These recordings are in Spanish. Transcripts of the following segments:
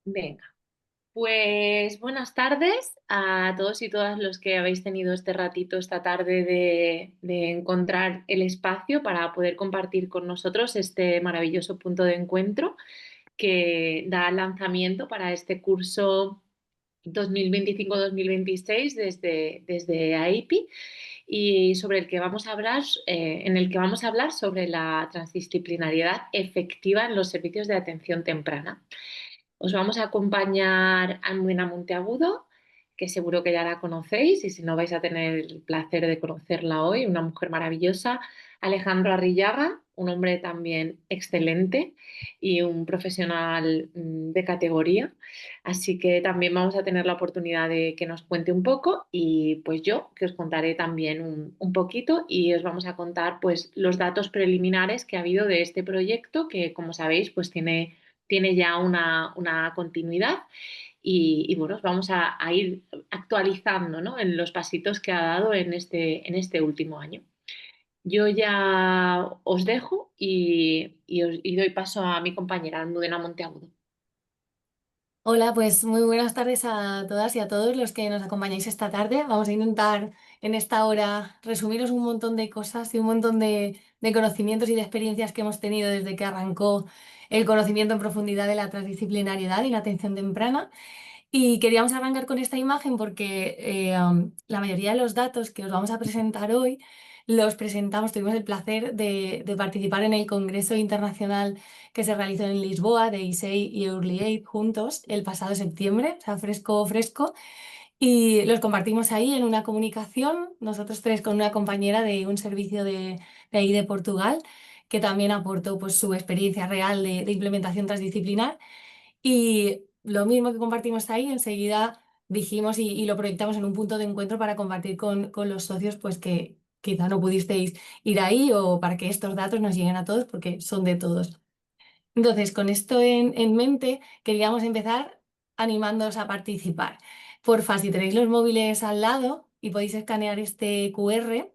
Venga, pues buenas tardes a todos y todas los que habéis tenido este ratito esta tarde de encontrar el espacio para poder compartir con nosotros este maravilloso punto de encuentro que da lanzamiento para este curso 2025-2026 desde AIPI y sobre el que vamos a hablar, en el que vamos a hablar sobre la transdisciplinariedad efectiva en los servicios de atención temprana. Os vamos a acompañar Almudena Monteagudo, que seguro que ya la conocéis y si no vais a tener el placer de conocerla hoy, una mujer maravillosa. Alejandro Arrillaga, un hombre también excelente y un profesional de categoría. Así que también vamos a tener la oportunidad de que nos cuente un poco y pues yo que os contaré también un poquito y os vamos a contar pues los datos preliminares que ha habido de este proyecto que como sabéis pues tiene ya una continuidad y bueno, vamos a ir actualizando, ¿no? En los pasitos que ha dado en este último año. Yo ya os dejo y doy paso a mi compañera Almudena Monteagudo. Hola, pues muy buenas tardes a todas y a todos los que nos acompañáis esta tarde. Vamos a intentar en esta hora resumiros un montón de cosas y un montón de conocimientos y de experiencias que hemos tenido desde que arrancó el conocimiento en profundidad de la transdisciplinariedad y la atención temprana. Y queríamos arrancar con esta imagen porque la mayoría de los datos que os vamos a presentar hoy los presentamos, tuvimos el placer de participar en el Congreso Internacional que se realizó en Lisboa de ISEI y Early Aid juntos el pasado septiembre, o sea, fresco, fresco, y los compartimos ahí en una comunicación, nosotros tres con una compañera de un servicio de ahí de Portugal, que también aportó pues, su experiencia real de implementación transdisciplinar. Y lo mismo que compartimos ahí, enseguida dijimos y lo proyectamos en un punto de encuentro para compartir con los socios, pues que quizá no pudisteis ir ahí o para que estos datos nos lleguen a todos porque son de todos. Entonces, con esto en mente, queríamos empezar animándoos a participar. Porfa, si tenéis los móviles al lado y podéis escanear este QR,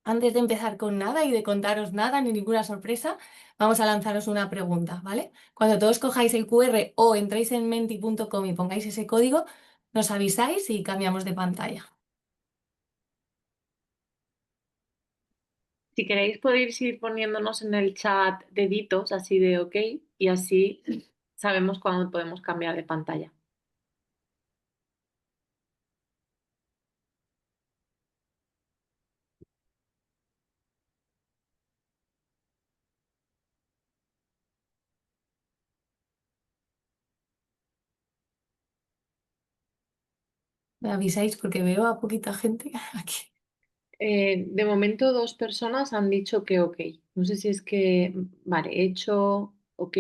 antes de empezar con nada y de contaros nada ni ninguna sorpresa, vamos a lanzaros una pregunta, ¿vale? Cuando todos cojáis el QR o entréis en menti.com y pongáis ese código, nos avisáis y cambiamos de pantalla. Si queréis podéis ir poniéndonos en el chat deditos así de ok y así sabemos cuándo podemos cambiar de pantalla. Me avisáis porque veo a poquita gente aquí. De momento dos personas han dicho que ok. No sé si es que, vale, hecho, ok.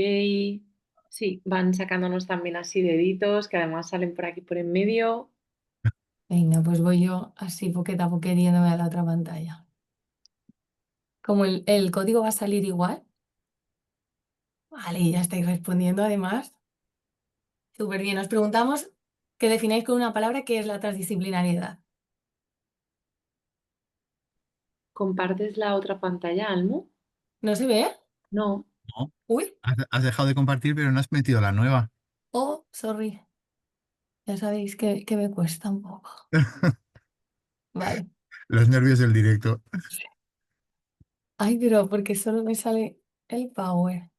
Sí, van sacándonos también así deditos que además salen por aquí por en medio. Venga, pues voy yo así poqueta a poquet yéndome a la otra pantalla. Como el código va a salir igual. Vale, y ya estáis respondiendo además. Súper bien. Os preguntamos que defináis con una palabra qué es la transdisciplinariedad. ¿Compartes la otra pantalla, Almu? ¿No se ve? No. No, Uy, has dejado de compartir, pero no has metido la nueva. oh, sorry. Ya sabéis que me cuesta un poco. Vale. Los nervios del directo. Ay, pero porque solo me sale el power.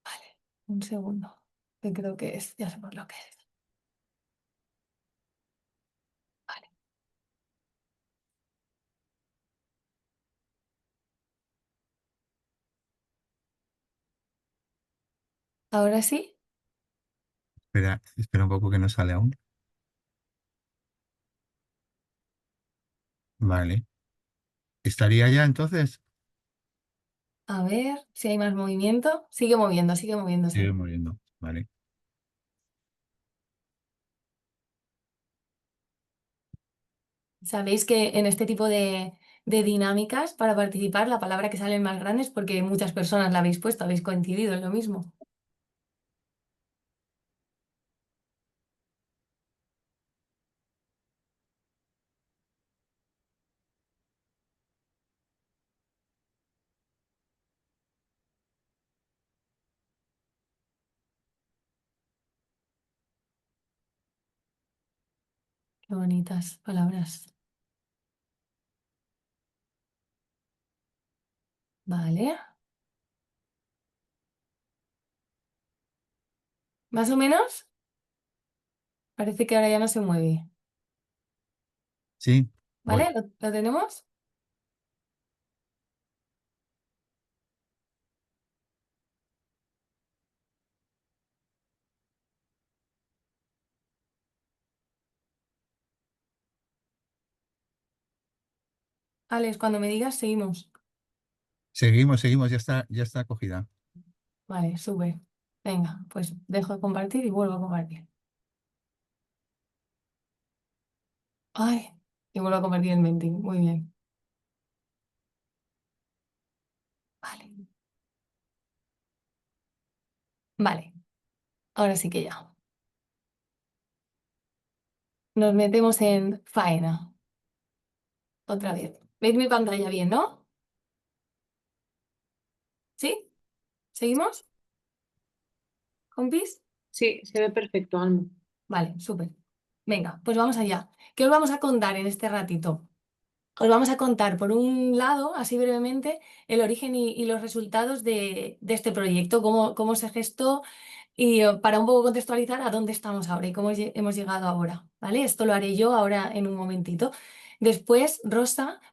Vale, un segundo. Que creo que es, ya sé por lo que es. Vale. Ahora sí. Espera un poco que no sale aún. Vale. ¿Estaría ya entonces? A ver si hay más movimiento. Sigue Sigue moviéndose. moviendo. Vale. Sabéis que en este tipo de dinámicas, para participar, la palabra que sale más grande es porque muchas personas la habéis puesto, habéis coincidido en lo mismo. Qué bonitas palabras. Vale. ¿Más o menos? Parece que ahora ya no se mueve. Sí, voy. ¿Vale? ¿Lo tenemos? Alex, cuando me digas, seguimos. Seguimos, ya está acogida. Vale, sube. Venga, pues dejo de compartir y vuelvo a compartir. Ay, y vuelvo a compartir el menting. Muy bien. Vale. Vale, ahora sí que ya. Nos metemos en faena. Otra vez. ¿Veis mi pantalla bien, no? ¿Sí? ¿Seguimos? ¿Compis? Sí, se ve perfecto, Almu. Vale, súper. Venga, pues vamos allá. ¿Qué os vamos a contar en este ratito? Os vamos a contar, por un lado, así brevemente, el origen y los resultados de este proyecto, cómo se gestó y para un poco contextualizar a dónde estamos ahora y cómo hemos llegado ahora, ¿vale? Esto lo haré yo ahora en un momentito. Después,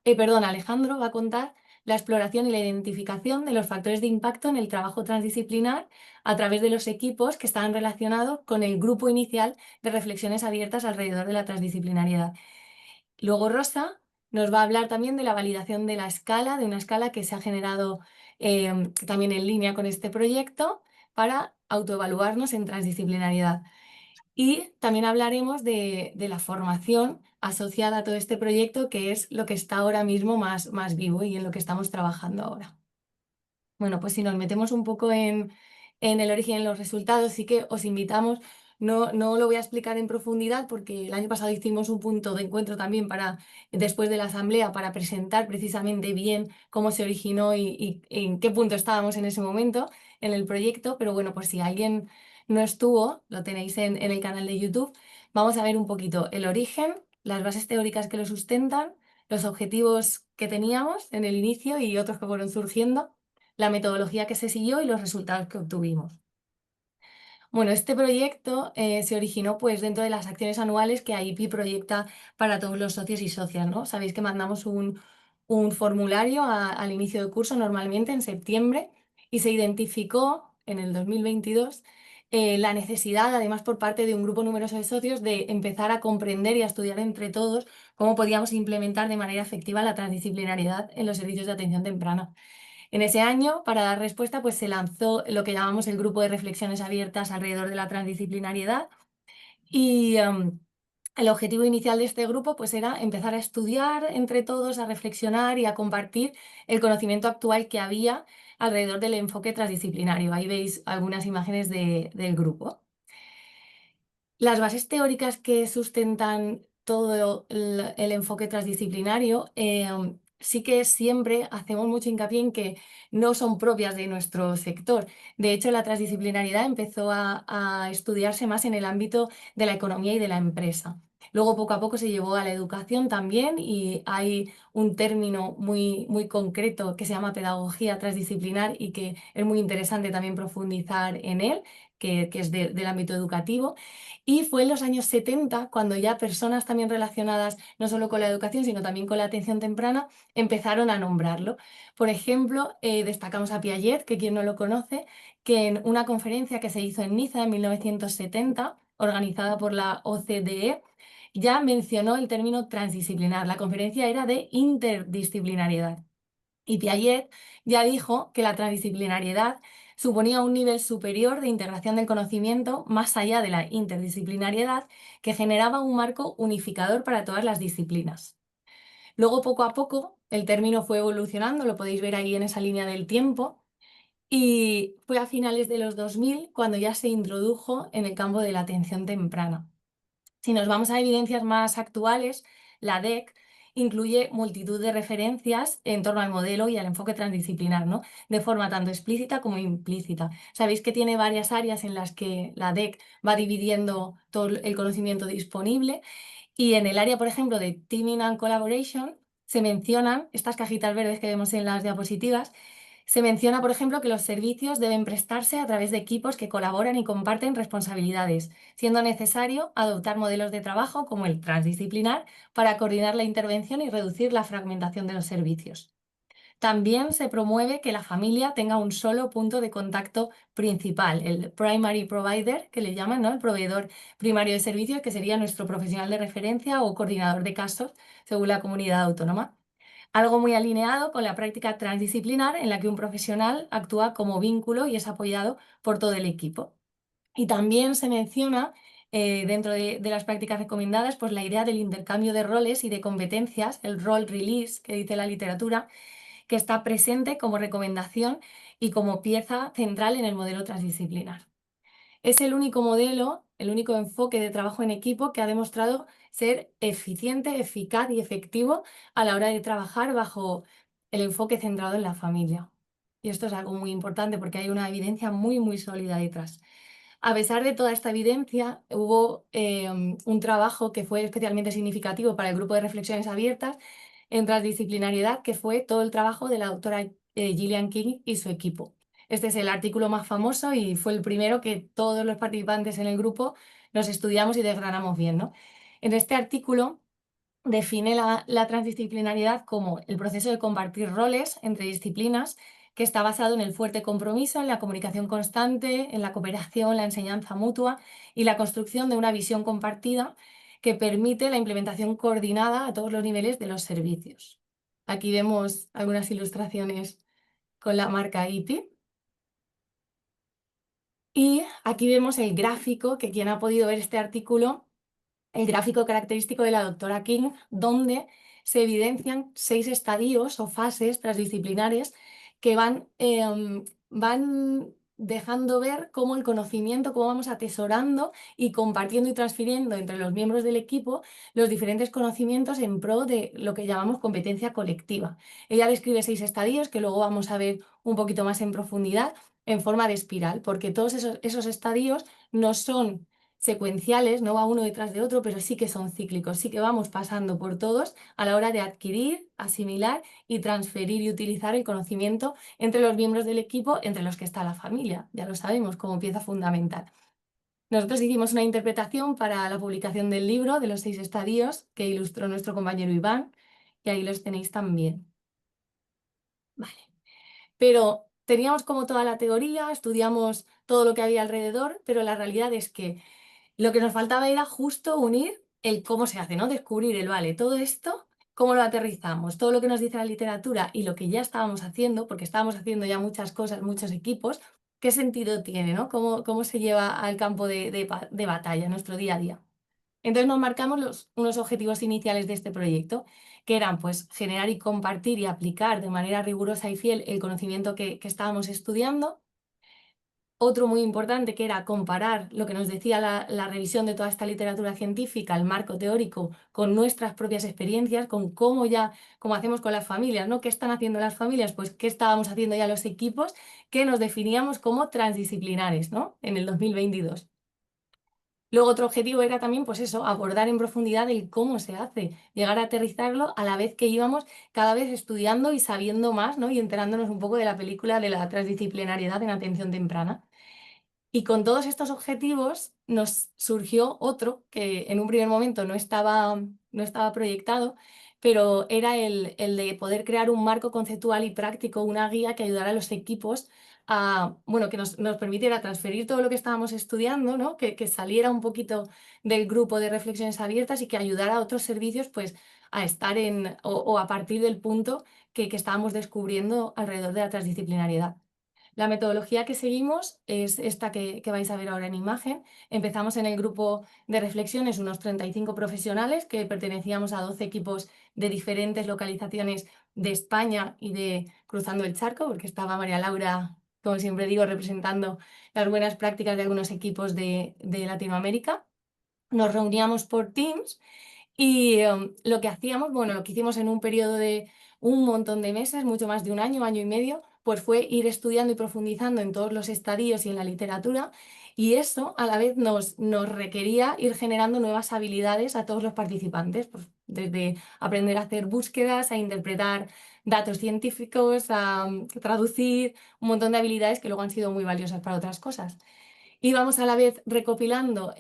Alejandro va a contar la exploración y la identificación de los factores de impacto en el trabajo transdisciplinar a través de los equipos que estaban relacionados con el grupo inicial de reflexiones abiertas alrededor de la transdisciplinariedad. Luego Rosa nos va a hablar también de la validación de la escala, de una escala que se ha generado también en línea con este proyecto para autoevaluarnos en transdisciplinariedad. Y también hablaremos de la formación asociada a todo este proyecto, que es lo que está ahora mismo más vivo y en lo que estamos trabajando ahora. Bueno, pues si nos metemos un poco en el origen, en los resultados, sí que os invitamos, no lo voy a explicar en profundidad porque el año pasado hicimos un punto de encuentro también después de la asamblea, para presentar precisamente bien cómo se originó y en qué punto estábamos en ese momento en el proyecto, pero bueno, pues si alguien no estuvo, lo tenéis en el canal de YouTube. Vamos a ver un poquito el origen, las bases teóricas que lo sustentan, los objetivos que teníamos en el inicio y otros que fueron surgiendo, la metodología que se siguió y los resultados que obtuvimos. Bueno, este proyecto se originó pues dentro de las acciones anuales que AIPI proyecta para todos los socios y socias, ¿no? Sabéis que mandamos un formulario al inicio del curso, normalmente en septiembre, y se identificó en el 2022 la necesidad, además por parte de un grupo numeroso de socios, de empezar a comprender y a estudiar entre todos cómo podíamos implementar de manera efectiva la transdisciplinariedad en los servicios de atención temprana. En ese año, para dar respuesta, pues se lanzó lo que llamamos el grupo de reflexiones abiertas alrededor de la transdisciplinariedad y el objetivo inicial de este grupo pues era empezar a estudiar entre todos, a reflexionar y a compartir el conocimiento actual que había alrededor del enfoque transdisciplinario. Ahí veis algunas imágenes del grupo. Las bases teóricas que sustentan todo el enfoque transdisciplinario sí que siempre hacemos mucho hincapié en que no son propias de nuestro sector. De hecho, la transdisciplinariedad empezó a estudiarse más en el ámbito de la economía y de la empresa. Luego, poco a poco, se llevó a la educación también y hay un término muy concreto que se llama pedagogía transdisciplinar y que es muy interesante también profundizar en él, que es del ámbito educativo. Y fue en los años 70 cuando ya personas también relacionadas no solo con la educación, sino también con la atención temprana, empezaron a nombrarlo. Por ejemplo, destacamos a Piaget, que quien no lo conoce, que en una conferencia que se hizo en Niza en 1970, organizada por la OCDE, ya mencionó el término transdisciplinar. La conferencia era de interdisciplinariedad. Y Piaget ya dijo que la transdisciplinariedad suponía un nivel superior de integración del conocimiento más allá de la interdisciplinariedad, que generaba un marco unificador para todas las disciplinas. Luego, poco a poco, el término fue evolucionando, lo podéis ver ahí en esa línea del tiempo, y fue a finales de los 2000 cuando ya se introdujo en el campo de la atención temprana. Si nos vamos a evidencias más actuales, la DEC incluye multitud de referencias en torno al modelo y al enfoque transdisciplinar, ¿no? De forma tanto explícita como implícita. Sabéis que tiene varias áreas en las que la DEC va dividiendo todo el conocimiento disponible Y en el área, por ejemplo, de Teaming and Collaboration, se mencionan estas cajitas verdes que vemos en las diapositivas. Se menciona, por ejemplo, que los servicios deben prestarse a través de equipos que colaboran y comparten responsabilidades, siendo necesario adoptar modelos de trabajo como el transdisciplinar para coordinar la intervención y reducir la fragmentación de los servicios. También se promueve que la familia tenga un solo punto de contacto principal, el primary provider, que le llaman, ¿no? El proveedor primario de servicios, que sería nuestro profesional de referencia o coordinador de casos, según la comunidad autónoma. Algo muy alineado con la práctica transdisciplinar en la que un profesional actúa como vínculo y es apoyado por todo el equipo. Y también se menciona dentro de las prácticas recomendadas pues la idea del intercambio de roles y de competencias, el role release que dice la literatura, que está presente como recomendación y como pieza central en el modelo transdisciplinar. Es el único modelo, el único enfoque de trabajo en equipo que ha demostrado ser eficiente, eficaz y efectivo a la hora de trabajar bajo el enfoque centrado en la familia. Y esto es algo muy importante porque hay una evidencia muy, muy sólida detrás. A pesar de toda esta evidencia, hubo un trabajo que fue especialmente significativo para el grupo de reflexiones abiertas en transdisciplinariedad, que fue todo el trabajo de la doctora Gillian King y su equipo. Este es el artículo más famoso y fue el primero que todos los participantes en el grupo nos estudiamos y desgranamos bien, ¿no? En este artículo define la transdisciplinariedad como el proceso de compartir roles entre disciplinas que está basado en el fuerte compromiso, en la comunicación constante, en la cooperación, la enseñanza mutua y la construcción de una visión compartida que permite la implementación coordinada a todos los niveles de los servicios. Aquí vemos algunas ilustraciones con la marca IPI. Y aquí vemos el gráfico que quien ha podido ver este artículo, el gráfico característico de la doctora King, donde se evidencian 6 estadios o fases transdisciplinares que van dejando ver cómo el conocimiento, cómo vamos atesorando y compartiendo y transfiriendo entre los miembros del equipo los diferentes conocimientos en pro de lo que llamamos competencia colectiva. Ella describe 6 estadios que luego vamos a ver un poquito más en profundidad en forma de espiral, porque todos esos estadios no son secuenciales, no va uno detrás de otro, pero sí que son cíclicos, sí que vamos pasando por todos a la hora de adquirir, asimilar y transferir y utilizar el conocimiento entre los miembros del equipo, entre los que está la familia, ya lo sabemos, como pieza fundamental. Nosotros hicimos una interpretación para la publicación del libro de los 6 estadios que ilustró nuestro compañero Iván, y ahí los tenéis también. Vale. Pero teníamos como toda la teoría, estudiamos todo lo que había alrededor, pero la realidad es que lo que nos faltaba era justo unir el cómo se hace, ¿no? Descubrir el, vale, todo esto, cómo lo aterrizamos, todo lo que nos dice la literatura y lo que ya estábamos haciendo, porque estábamos haciendo ya muchas cosas, muchos equipos, ¿qué sentido tiene, ¿no? ¿Cómo se lleva al campo de batalla, nuestro día a día? Entonces nos marcamos unos objetivos iniciales de este proyecto, que eran pues generar y compartir y aplicar de manera rigurosa y fiel el conocimiento que estábamos estudiando. Otro muy importante que era comparar lo que nos decía la revisión de toda esta literatura científica, el marco teórico, con nuestras propias experiencias, con cómo hacemos con las familias, ¿no? ¿Qué están haciendo las familias? Pues qué estábamos haciendo ya los equipos que nos definíamos como transdisciplinares, ¿no? En el 2022. Luego otro objetivo era también, pues eso, abordar en profundidad el cómo se hace, llegar a aterrizarlo a la vez que íbamos cada vez estudiando y sabiendo más, ¿no? Y enterándonos un poco de la película de la transdisciplinariedad en atención temprana. Y con todos estos objetivos nos surgió otro que en un primer momento no estaba proyectado, pero era el de poder crear un marco conceptual y práctico, una guía que ayudara a los equipos a, bueno, que nos permitiera transferir todo lo que estábamos estudiando, ¿no? Que saliera un poquito del grupo de reflexiones abiertas y que ayudara a otros servicios pues, a estar o a partir del punto que estábamos descubriendo alrededor de la transdisciplinariedad. La metodología que seguimos es esta que vais a ver ahora en imagen. Empezamos en el grupo de reflexiones, unos 35 profesionales que pertenecíamos a 12 equipos de diferentes localizaciones de España y de Cruzando el Charco, porque estaba María Laura, como siempre digo, representando las buenas prácticas de algunos equipos de Latinoamérica. Nos reuníamos por Teams y lo que hacíamos, bueno, lo que hicimos en un periodo de un montón de meses, mucho más de un año, año y medio, pues fue ir estudiando y profundizando en todos los estadios y en la literatura Y eso a la vez nos requería ir generando nuevas habilidades a todos los participantes, pues, desde aprender a hacer búsquedas, a interpretar datos científicos, a traducir, un montón de habilidades que luego han sido muy valiosas para otras cosas. Y vamos a la vez recopilando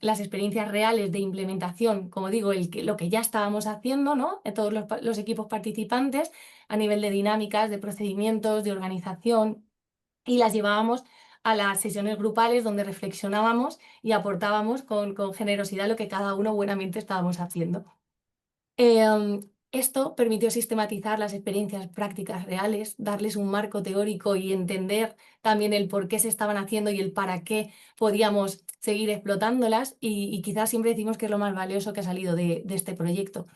las experiencias reales de implementación, como digo, lo que ya estábamos haciendo, ¿no? En todos los equipos participantes a nivel de dinámicas, de procedimientos, de organización, y las llevábamos a las sesiones grupales donde reflexionábamos y aportábamos con generosidad lo que cada uno buenamente estábamos haciendo. Esto permitió sistematizar las experiencias prácticas reales, darles un marco teórico y entender también el por qué se estaban haciendo y el para qué podíamos seguir explotándolas, y quizás siempre decimos que es lo más valioso que ha salido de este proyecto.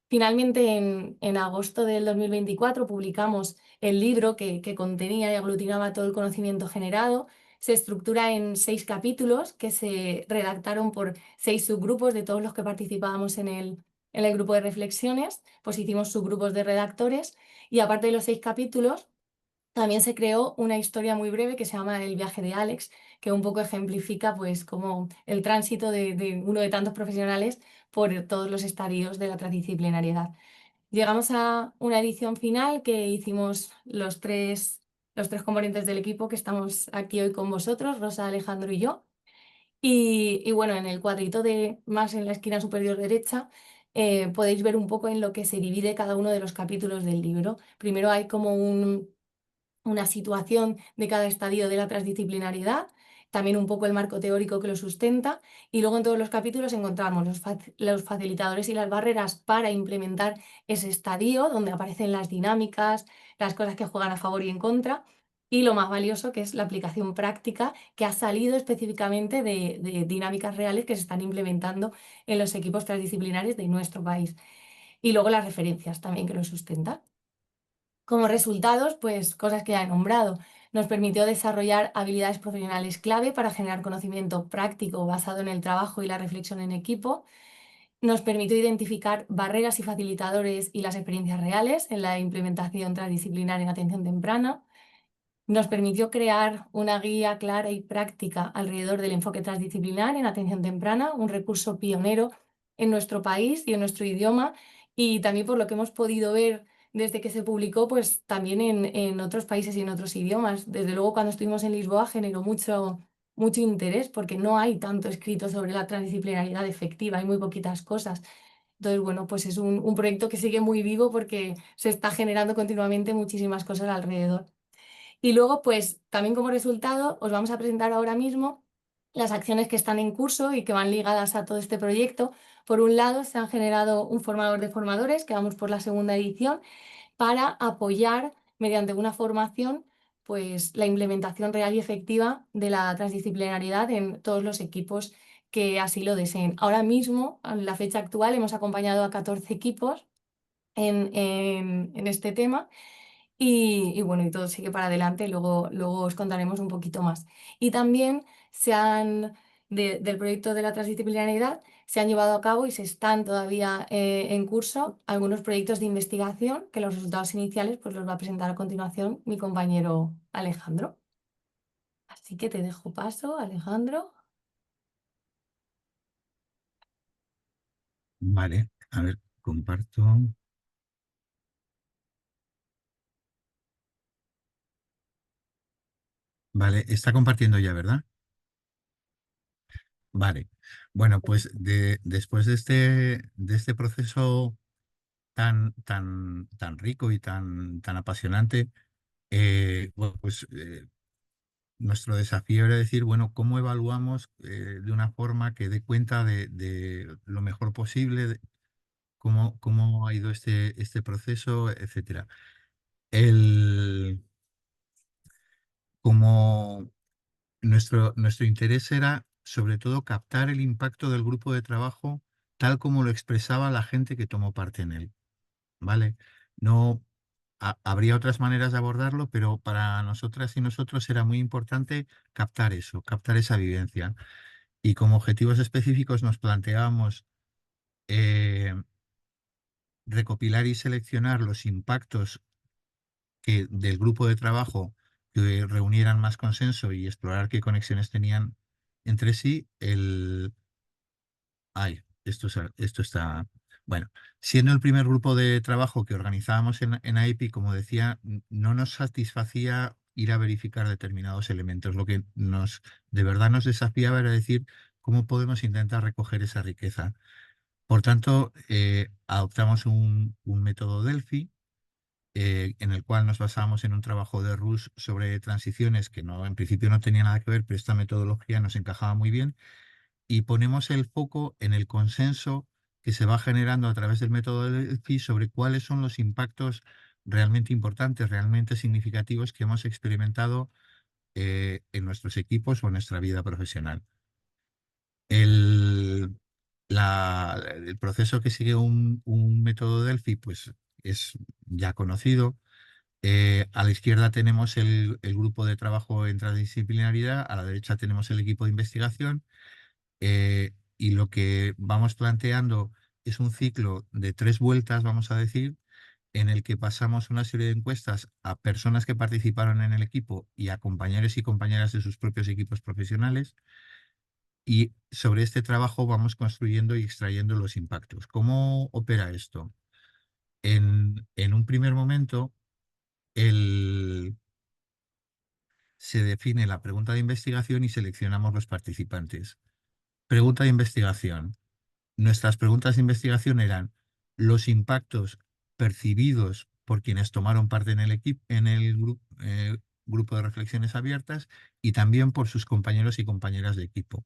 Finalmente, en agosto del 2024 publicamos el libro que contenía y aglutinaba todo el conocimiento generado. Se estructura en 6 capítulos que se redactaron por 6 subgrupos de todos los que participábamos en el grupo de reflexiones. Pues hicimos subgrupos de redactores, y aparte de los 6 capítulos, también se creó una historia muy breve que se llama El viaje de Alex, que un poco ejemplifica pues como el tránsito de uno de tantos profesionales por todos los estadios de la transdisciplinariedad. Llegamos a una edición final que hicimos los tres componentes del equipo que estamos aquí hoy con vosotros, Rosa, Alejandro y yo. Y bueno, en el cuadrito más en la esquina superior derecha, podéis ver un poco en lo que se divide cada uno de los capítulos del libro. Primero hay como una situación de cada estadio de la transdisciplinariedad, también un poco el marco teórico que lo sustenta, y luego en todos los capítulos encontramos los facilitadores y las barreras para implementar ese estadio, donde aparecen las dinámicas, las cosas que juegan a favor y en contra, y lo más valioso, que es la aplicación práctica que ha salido específicamente de dinámicas reales que se están implementando en los equipos transdisciplinares de nuestro país. Y luego las referencias también que lo sustentan. Como resultados, pues cosas que ya he nombrado. Nos permitió desarrollar habilidades profesionales clave para generar conocimiento práctico basado en el trabajo y la reflexión en equipo. Nos permitió identificar barreras y facilitadores y las experiencias reales en la implementación transdisciplinar en atención temprana. Nos permitió crear una guía clara y práctica alrededor del enfoque transdisciplinar en atención temprana, un recurso pionero en nuestro país y en nuestro idioma, y también por lo que hemos podido ver desde que se publicó, pues también en otros países y en otros idiomas. Desde luego, cuando estuvimos en Lisboa generó mucho interés porque no hay tanto escrito sobre la transdisciplinaridad efectiva, hay muy poquitas cosas. Entonces, bueno, pues es un proyecto que sigue muy vivo porque se está generando continuamente muchísimas cosas alrededor. Y luego, pues también como resultado, os vamos a presentar ahora mismo las acciones que están en curso y que van ligadas a todo este proyecto. Por un lado, se han generado un formador de formadores, que vamos por la segunda edición, para apoyar mediante una formación pues la implementación real y efectiva de la transdisciplinariedad en todos los equipos que así lo deseen. Ahora mismo, en la fecha actual, hemos acompañado a 14 equipos en este tema, y bueno, y todo sigue para adelante, luego os contaremos un poquito más. Y también del proyecto de la transdisciplinariedad se han llevado a cabo y se están todavía en curso algunos proyectos de investigación que los resultados iniciales pues los va a presentar a continuación mi compañero Alejandro. Así que te dejo paso, Alejandro. Vale, a ver, comparto. Vale, está compartiendo ya, ¿verdad? Vale. Bueno, pues después de este proceso tan rico y tan apasionante, bueno, pues nuestro desafío era decir, bueno, ¿cómo evaluamos de una forma que dé cuenta de lo mejor posible, cómo ha ido este proceso, etcétera? El, como nuestro interés era sobre todo captar el impacto del grupo de trabajo tal como lo expresaba la gente que tomó parte en él, ¿vale? No habría otras maneras de abordarlo, pero para nosotras y nosotros era muy importante captar eso, captar esa vivencia. Y como objetivos específicos nos planteábamos recopilar y seleccionar los impactos del grupo de trabajo que reunieran más consenso y explorar qué conexiones tenían entre sí Ay, esto está... Bueno, siendo el primer grupo de trabajo que organizábamos en AEPI, como decía, no nos satisfacía ir a verificar determinados elementos. Lo que de verdad nos desafiaba era decir cómo podemos intentar recoger esa riqueza. Por tanto, adoptamos un método Delphi, en el cual nos basábamos en un trabajo de Rush sobre transiciones que en principio no tenía nada que ver, pero esta metodología nos encajaba muy bien, y ponemos el foco en el consenso que se va generando a través del método del Delphi sobre cuáles son los impactos realmente importantes, realmente significativos que hemos experimentado en nuestros equipos o en nuestra vida profesional. El, el proceso que sigue un método Delphi pues, es ya conocido. A la izquierda tenemos el grupo de trabajo en transdisciplinaridad, a la derecha tenemos el equipo de investigación. Y lo que vamos planteando es un ciclo de 3 vueltas, vamos a decir, en el que pasamos una serie de encuestas a personas que participaron en el equipo y a compañeros y compañeras de sus propios equipos profesionales. Y sobre este trabajo vamos construyendo y extrayendo los impactos. ¿Cómo opera esto? En un primer momento, se define la pregunta de investigación y seleccionamos los participantes. Pregunta de investigación. Nuestras preguntas de investigación eran los impactos percibidos por quienes tomaron parte en el equipo, en el grupo de reflexiones abiertas, y también por sus compañeros y compañeras de equipo.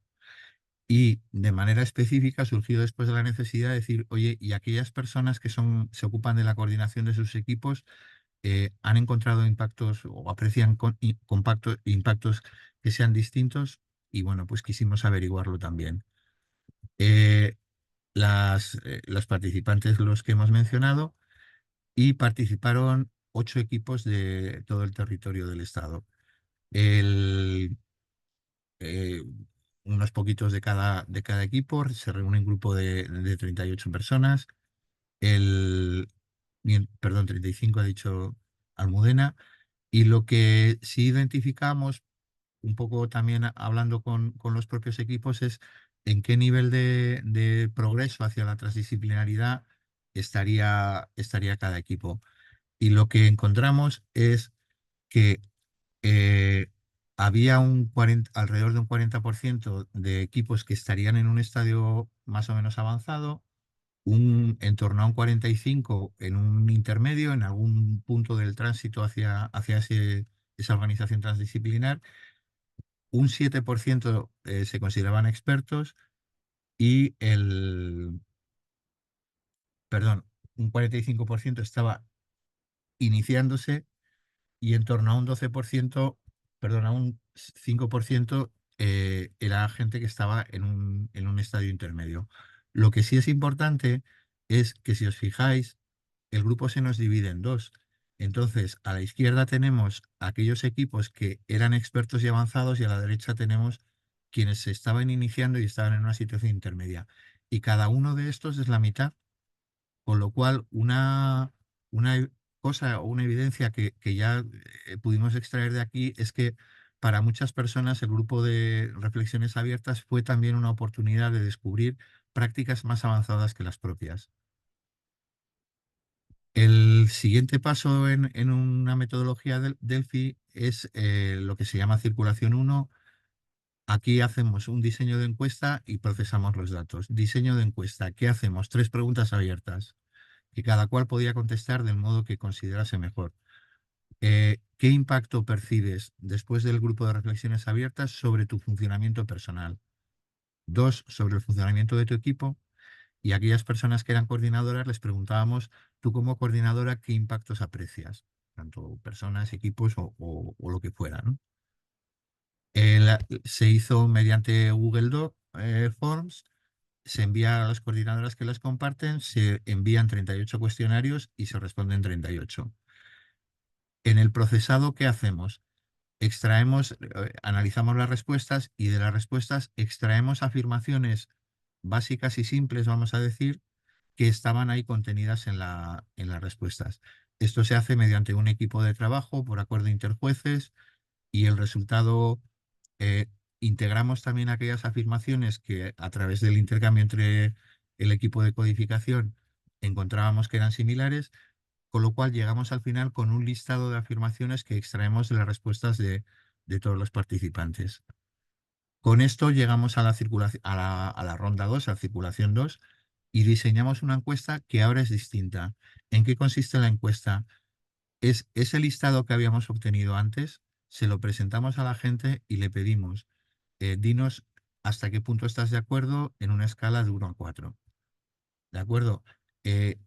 Y de manera específica surgió después de la necesidad de decir, oye, y aquellas personas que se ocupan de la coordinación de sus equipos, han encontrado impactos o aprecian impactos que sean distintos, y bueno, pues quisimos averiguarlo también. Los participantes, los que hemos mencionado, y participaron 8 equipos de todo el territorio del estado. El, eh, Unos poquitos de cada equipo, se reúne un grupo de 38 personas. Perdón, 35 ha dicho Almudena. Y lo que sí identificamos, un poco también hablando con los propios equipos, es en qué nivel de progreso hacia la transdisciplinaridad estaría cada equipo. Y lo que encontramos es que eh, había alrededor de un 40% de equipos que estarían en un estadio más o menos avanzado, en torno a un 45% en un intermedio, en algún punto del tránsito hacia esa organización transdisciplinar. Un 7% se consideraban expertos, y perdón, un 45% estaba iniciándose, y en torno a un 12%, perdón, a un 5% era gente que estaba en un estadio intermedio. Lo que sí es importante es que, si os fijáis, el grupo se nos divide en dos. Entonces, a la izquierda tenemos aquellos equipos que eran expertos y avanzados, y a la derecha tenemos quienes se estaban iniciando y estaban en una situación intermedia. Y cada uno de estos es la mitad, con lo cual una cosa o una evidencia que ya pudimos extraer de aquí es que para muchas personas el grupo de reflexiones abiertas fue también una oportunidad de descubrir prácticas más avanzadas que las propias. El siguiente paso en una metodología del Delphi es lo que se llama circulación 1. Aquí hacemos un diseño de encuesta y procesamos los datos. Diseño de encuesta. ¿Qué hacemos? 3 preguntas abiertas, que cada cual podía contestar del modo que considerase mejor. ¿Qué impacto percibes después del grupo de reflexiones abiertas sobre tu funcionamiento personal? 2, sobre el funcionamiento de tu equipo. Y a aquellas personas que eran coordinadoras les preguntábamos, tú como coordinadora, ¿qué impactos aprecias? Tanto personas, equipos o lo que fuera, ¿no? Se hizo mediante Google Doc Forms, se envía a las coordinadoras que las comparten, se envían 38 cuestionarios y se responden 38. En el procesado, ¿qué hacemos? Analizamos las respuestas, y de las respuestas extraemos afirmaciones básicas y simples, vamos a decir, que estaban ahí contenidas en las respuestas. Esto se hace mediante un equipo de trabajo por acuerdo interjueces, y el resultado integramos también aquellas afirmaciones que a través del intercambio entre el equipo de codificación encontrábamos que eran similares, con lo cual llegamos al final con un listado de afirmaciones que extraemos de las respuestas de todos los participantes. Con esto llegamos a la, a la ronda 2, a la circulación 2, y diseñamos una encuesta que ahora es distinta. ¿En qué consiste la encuesta? Es ese listado que habíamos obtenido antes, se lo presentamos a la gente y le pedimos, dinos hasta qué punto estás de acuerdo en una escala de 1 a 4. ¿De acuerdo?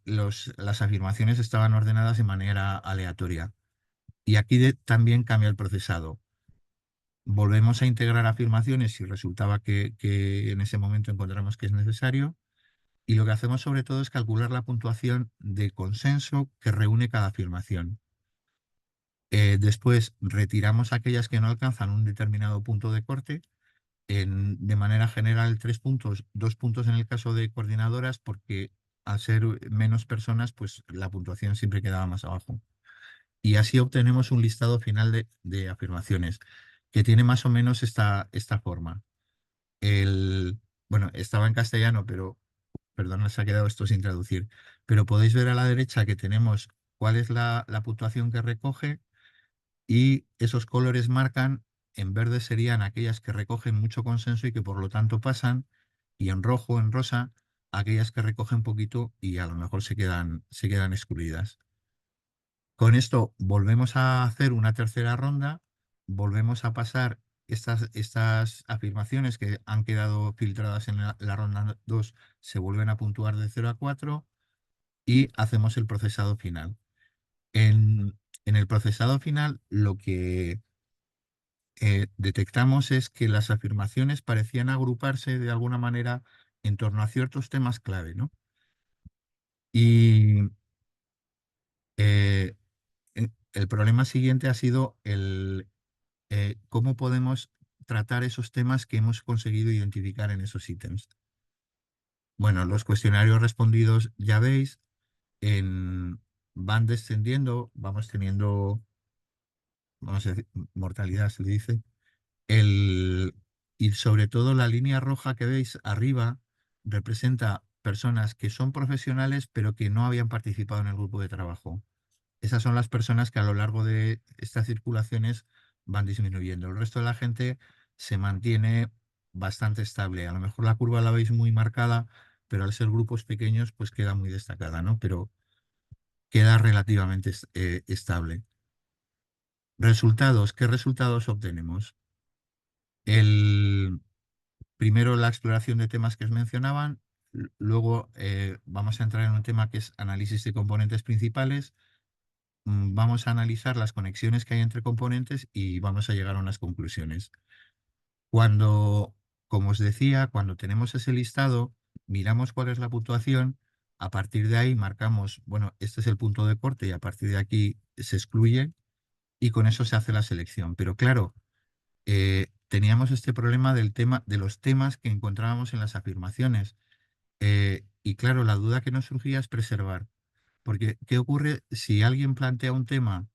Las afirmaciones estaban ordenadas de manera aleatoria. Y aquí también cambia el procesado. Volvemos a integrar afirmaciones si resultaba que en ese momento encontramos que es necesario. Y lo que hacemos sobre todo es calcular la puntuación de consenso que reúne cada afirmación. Después retiramos aquellas que no alcanzan un determinado punto de corte. De manera general 3 puntos, 2 puntos en el caso de coordinadoras, porque al ser menos personas, pues la puntuación siempre quedaba más abajo. Y así obtenemos un listado final de afirmaciones, que tiene más o menos esta forma. Bueno, estaba en castellano, pero perdón, se ha quedado esto sin traducir. Pero podéis ver a la derecha que tenemos cuál es la puntuación que recoge, y esos colores marcan, en verde serían aquellas que recogen mucho consenso y que por lo tanto pasan, y en rojo, en rosa, aquellas que recogen poquito y a lo mejor se quedan excluidas. Con esto volvemos a hacer una tercera ronda, volvemos a pasar estas afirmaciones que han quedado filtradas en la ronda 2, se vuelven a puntuar de 0 a 4 y hacemos el procesado final. En el procesado final lo que detectamos es que las afirmaciones parecían agruparse de alguna manera en torno a ciertos temas clave, ¿no? Y el problema siguiente ha sido cómo podemos tratar esos temas que hemos conseguido identificar en esos ítems. Bueno, los cuestionarios respondidos, ya veis, van descendiendo, vamos teniendo, vamos a decir, mortalidad se le dice. Y sobre todo la línea roja que veis arriba representa personas que son profesionales pero que no habían participado en el grupo de trabajo. Esas son las personas que a lo largo de estas circulaciones van disminuyendo. El resto de la gente se mantiene bastante estable. A lo mejor la curva la veis muy marcada, pero al ser grupos pequeños pues queda muy destacada, ¿no? Pero queda relativamente estable. Resultados. ¿Qué resultados obtenemos? Primero la exploración de temas que os mencionaban, luego vamos a entrar en un tema que es análisis de componentes principales, vamos a analizar las conexiones que hay entre componentes y vamos a llegar a unas conclusiones. Como os decía, cuando tenemos ese listado, miramos cuál es la puntuación, a partir de ahí marcamos, bueno, este es el punto de corte y a partir de aquí se excluye y con eso se hace la selección. Pero claro, teníamos este problema de los temas que encontrábamos en las afirmaciones. Y claro, la duda que nos surgía es preservar. Porque, ¿qué ocurre si alguien plantea un tema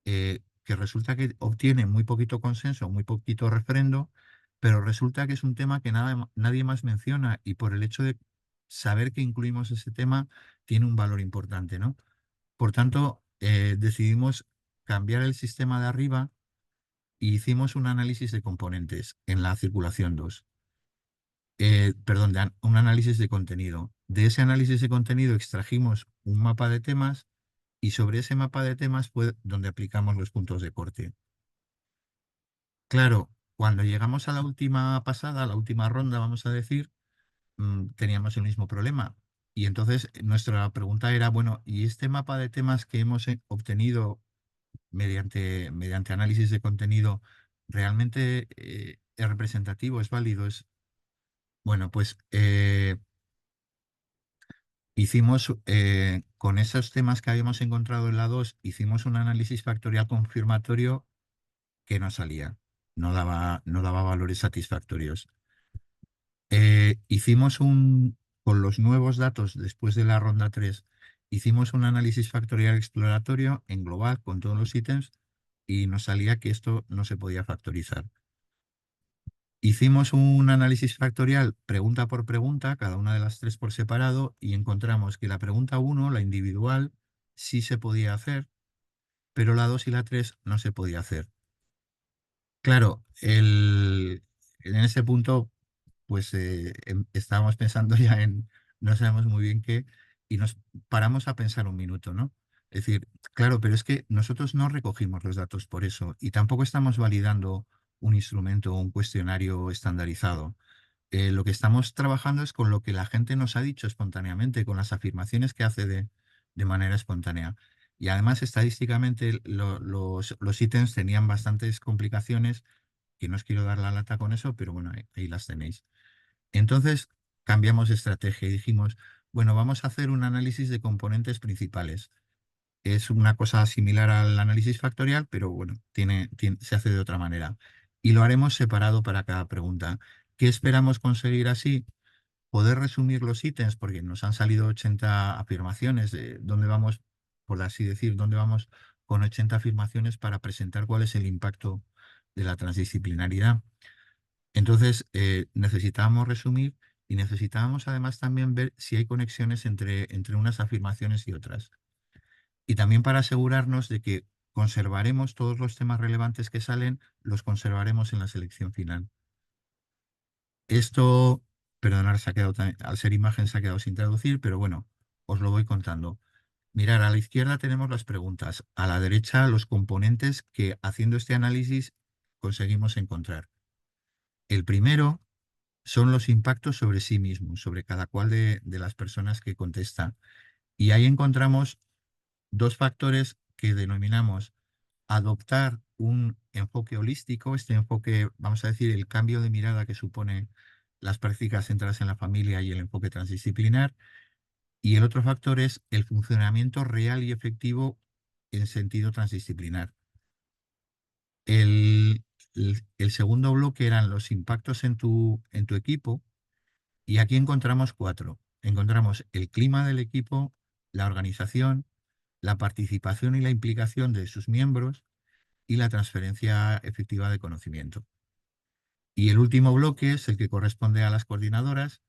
que resulta que obtiene muy poquito consenso, muy poquito referendo, pero resulta que es un tema que nadie más menciona y por el hecho de saber que incluimos ese tema tiene un valor importante, ¿no? Por tanto, decidimos cambiar el sistema de arriba y hicimos un análisis de componentes en la circulación 2. Perdón, un análisis de contenido. De ese análisis de contenido extrajimos un mapa de temas y sobre ese mapa de temas fue donde aplicamos los puntos de corte. Claro, cuando llegamos a la última pasada, a la última ronda, vamos a decir, teníamos el mismo problema. Y entonces nuestra pregunta era, bueno, ¿y este mapa de temas que hemos obtenido mediante análisis de contenido realmente es representativo, es válido? Bueno, pues hicimos, con esos temas que habíamos encontrado en la 2, hicimos un análisis factorial confirmatorio que no salía, no daba valores satisfactorios. Con los nuevos datos después de la ronda 3, hicimos un análisis factorial exploratorio en global con todos los ítems y nos salía que esto no se podía factorizar. Hicimos un análisis factorial pregunta por pregunta, cada una de las tres por separado, y encontramos que la pregunta 1, la individual, sí se podía hacer, pero la 2 y la 3 no se podía hacer. Claro, en ese punto, pues estábamos pensando ya en no sabemos muy bien qué, y nos paramos a pensar un minuto, ¿no? Es decir, claro, pero es que nosotros no recogimos los datos por eso, y tampoco estamos validando un instrumento o un cuestionario estandarizado. Lo que estamos trabajando es con lo que la gente nos ha dicho espontáneamente, con las afirmaciones que hace de manera espontánea. Y además, estadísticamente, los ítems tenían bastantes complicaciones, que no os quiero dar la lata con eso, pero bueno, ahí las tenéis. Entonces, cambiamos de estrategia y dijimos, bueno, vamos a hacer un análisis de componentes principales. Es una cosa similar al análisis factorial, pero bueno, se hace de otra manera. Y lo haremos separado para cada pregunta. ¿Qué esperamos conseguir así? Poder resumir los ítems, porque nos han salido 80 afirmaciones de dónde vamos, por así decir, dónde vamos con 80 afirmaciones para presentar cuál es el impacto de la transdisciplinaridad. Entonces, necesitábamos resumir y necesitábamos además también ver si hay conexiones entre unas afirmaciones y otras. Y también para asegurarnos de que conservaremos todos los temas relevantes que salen, los conservaremos en la selección final. Esto, perdonad, al ser imagen se ha quedado sin traducir, pero bueno, os lo voy contando. Mirar, a la izquierda tenemos las preguntas, a la derecha los componentes que haciendo este análisis conseguimos encontrar. El primero son los impactos sobre sí mismos, sobre cada cual de las personas que contestan. Y ahí encontramos dos factores que denominamos adoptar un enfoque holístico, este enfoque, vamos a decir, el cambio de mirada que supone las prácticas centradas en la familia y el enfoque transdisciplinar. Y el otro factor es el funcionamiento real y efectivo en sentido transdisciplinar. El segundo bloque eran los impactos en tu equipo, y aquí encontramos 4. Encontramos el clima del equipo, la organización, la participación y la implicación de sus miembros y la transferencia efectiva de conocimiento. Y el último bloque es el que corresponde a las coordinadoras,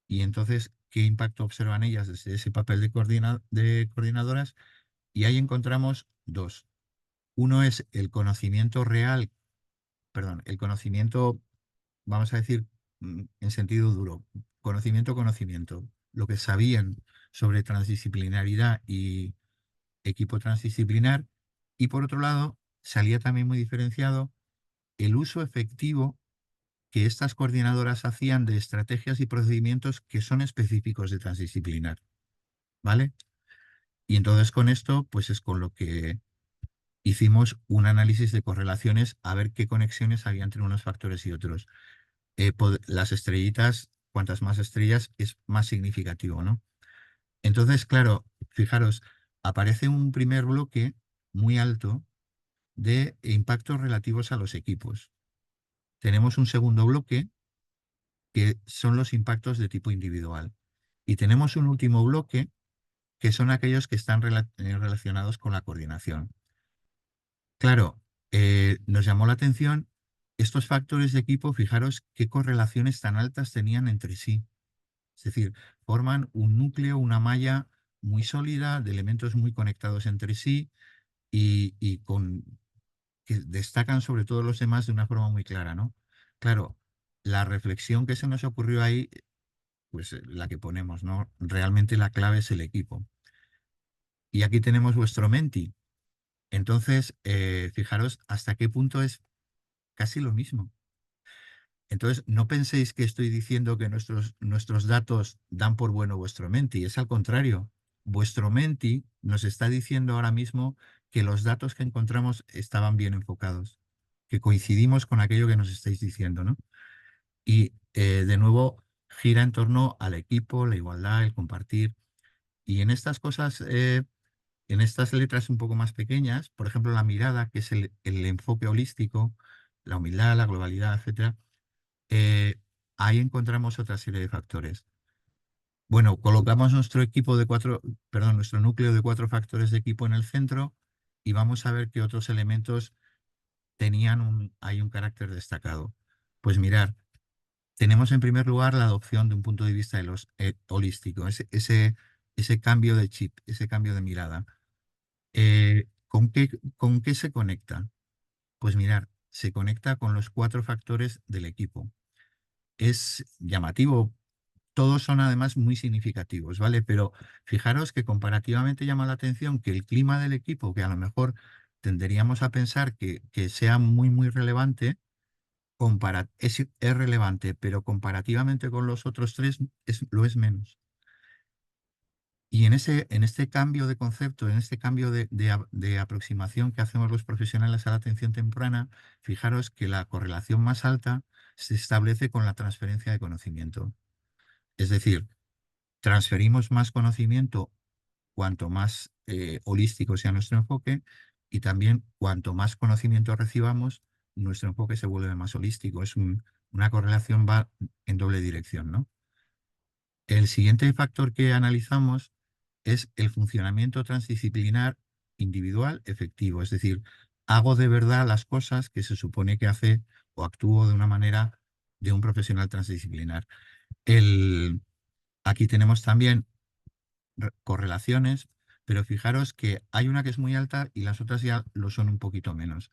y entonces, ¿qué impacto observan ellas desde ese papel de coordinadoras? Y ahí encontramos 2. Uno es el conocimiento real, perdón, el conocimiento, vamos a decir, en sentido duro, conocimiento, lo que sabían sobre transdisciplinaridad y equipo transdisciplinar. Y por otro lado, salía también muy diferenciado el uso efectivo que estas coordinadoras hacían de estrategias y procedimientos que son específicos de transdisciplinar, ¿vale? Y entonces con esto, pues es con lo que hicimos un análisis de correlaciones a ver qué conexiones había entre unos factores y otros. Las estrellitas, cuantas más estrellas, es más significativo, ¿no? Entonces, claro, fijaros, aparece un primer bloque muy alto de impactos relativos a los equipos. Tenemos un segundo bloque que son los impactos de tipo individual. Y tenemos un último bloque que son aquellos que están relacionados con la coordinación. Claro, nos llamó la atención estos factores de equipo, fijaros qué correlaciones tan altas tenían entre sí. Es decir, forman un núcleo, una malla muy sólida, de elementos muy conectados entre sí y que destacan sobre todos los demás de una forma muy clara, ¿no? Claro, la reflexión que se nos ocurrió ahí, pues la que ponemos, ¿no? Realmente la clave es el equipo. Y aquí tenemos vuestro Menti. Entonces, fijaros hasta qué punto es casi lo mismo. Entonces, no penséis que estoy diciendo que nuestros datos dan por bueno vuestro Menti, es al contrario. Vuestro Menti nos está diciendo ahora mismo que los datos que encontramos estaban bien enfocados, que coincidimos con aquello que nos estáis diciendo, ¿no? Y de nuevo gira en torno al equipo, la igualdad, el compartir. Y en estas cosas, en estas letras un poco más pequeñas, por ejemplo, la mirada, que es el enfoque holístico, la humildad, la globalidad, etcétera, ahí encontramos otra serie de factores. Bueno, colocamos nuestro nuestro núcleo de 4 factores de equipo en el centro y vamos a ver qué otros elementos hay un carácter destacado. Pues mirar, tenemos en primer lugar la adopción de un punto de vista holístico, ese cambio de chip, ese cambio de mirada. ¿Con qué se conecta? Pues mirar, se conecta con los 4 factores del equipo. Es llamativo, todos son además muy significativos, ¿vale? Pero fijaros que comparativamente llama la atención que el clima del equipo, que a lo mejor tenderíamos a pensar que sea muy, muy relevante, es relevante, pero comparativamente con los otros 3 lo es menos. Y en este cambio de concepto, en este cambio de aproximación que hacemos los profesionales a la atención temprana, fijaros que la correlación más alta se establece con la transferencia de conocimiento. Es decir, transferimos más conocimiento cuanto más holístico sea nuestro enfoque, y también cuanto más conocimiento recibamos, nuestro enfoque se vuelve más holístico. Una correlación, va en doble dirección, ¿no? El siguiente factor que analizamos es el funcionamiento transdisciplinar individual efectivo, es decir, hago de verdad las cosas que se supone que hace o actúo de una manera de un profesional transdisciplinar. Aquí tenemos también correlaciones, pero fijaros que hay una que es muy alta y las otras ya lo son un poquito menos.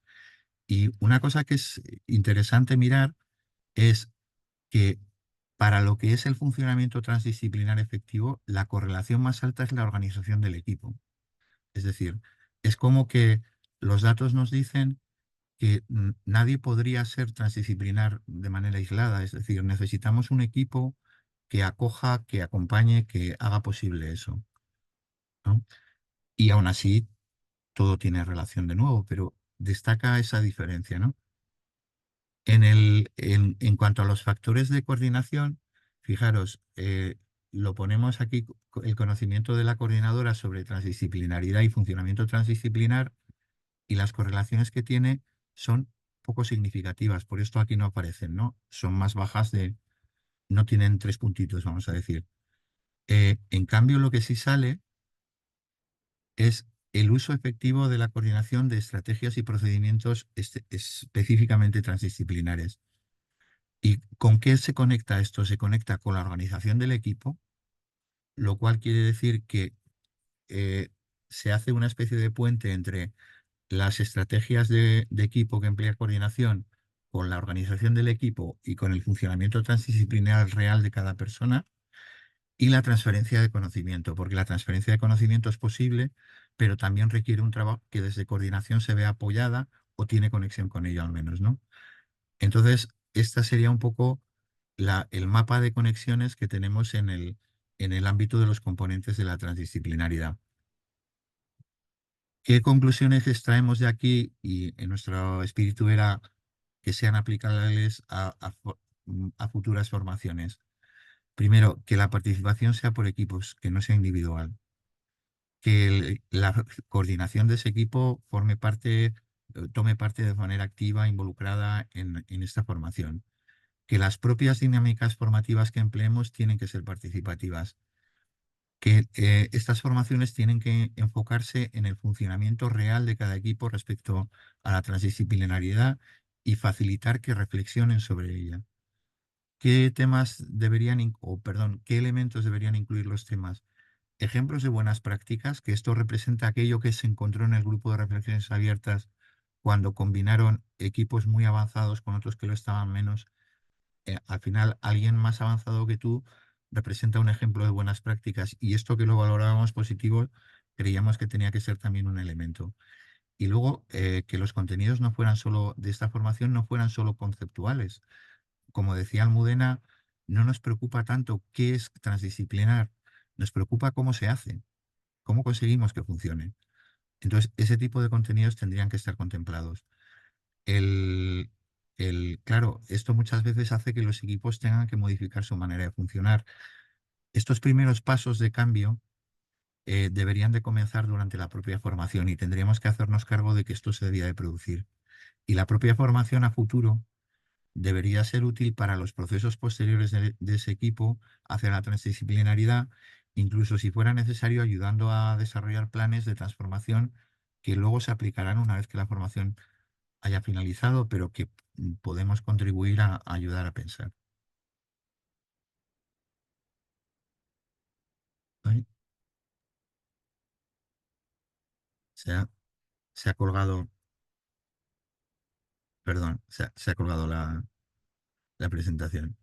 Y una cosa que es interesante mirar es que para lo que es el funcionamiento transdisciplinar efectivo, la correlación más alta es la organización del equipo. Es decir, es como que los datos nos dicen que nadie podría ser transdisciplinar de manera aislada. Es decir, necesitamos un equipo que acoja, que acompañe, que haga posible eso, ¿no? Y aún así, todo tiene relación de nuevo, pero destaca esa diferencia, ¿no? En cuanto a los factores de coordinación, fijaros, lo ponemos aquí, el conocimiento de la coordinadora sobre transdisciplinaridad y funcionamiento transdisciplinar, y las correlaciones que tiene son poco significativas, por esto aquí no aparecen, ¿no? Son más bajas, no tienen 3 puntitos, vamos a decir. En cambio, lo que sí sale es el uso efectivo de la coordinación de estrategias y procedimientos específicamente transdisciplinares. ¿Y con qué se conecta esto? Se conecta con la organización del equipo, lo cual quiere decir que se hace una especie de puente entre las estrategias de equipo que emplea coordinación, con la organización del equipo y con el funcionamiento transdisciplinar real de cada persona, y la transferencia de conocimiento, porque la transferencia de conocimiento es posible, pero también requiere un trabajo que desde coordinación se vea apoyada o tiene conexión con ello al menos, ¿no? Entonces, esta sería un poco el mapa de conexiones que tenemos en el ámbito de los componentes de la transdisciplinaridad. ¿Qué conclusiones extraemos de aquí? Y en nuestro espíritu era que sean aplicables a futuras formaciones. Primero, que la participación sea por equipos, que no sea individual. Que la coordinación de ese equipo tome parte de manera activa, involucrada en esta formación. Que las propias dinámicas formativas que empleemos tienen que ser participativas. Que estas formaciones tienen que enfocarse en el funcionamiento real de cada equipo respecto a la transdisciplinariedad y facilitar que reflexionen sobre ella. ¿Qué temas qué elementos deberían incluir los temas? Ejemplos de buenas prácticas, que esto representa aquello que se encontró en el grupo de reflexiones abiertas cuando combinaron equipos muy avanzados con otros que lo estaban menos. Al final, alguien más avanzado que tú representa un ejemplo de buenas prácticas, y esto que lo valorábamos positivo, creíamos que tenía que ser también un elemento. Y luego, que los contenidos no fueran solo de esta formación, no fueran solo conceptuales. Como decía Almudena, no nos preocupa tanto qué es transdisciplinar, nos preocupa cómo se hace, cómo conseguimos que funcione. Entonces, ese tipo de contenidos tendrían que estar contemplados. Claro, esto muchas veces hace que los equipos tengan que modificar su manera de funcionar. Estos primeros pasos de cambio deberían de comenzar durante la propia formación, y tendríamos que hacernos cargo de que esto se debía de producir. Y la propia formación a futuro debería ser útil para los procesos posteriores de ese equipo hacia la transdisciplinaridad, incluso si fuera necesario, ayudando a desarrollar planes de transformación que luego se aplicarán una vez que la formación haya finalizado, pero que podemos contribuir a ayudar a pensar. ¿Vale? Se ha, se ha colgado, perdón, se ha colgado la presentación.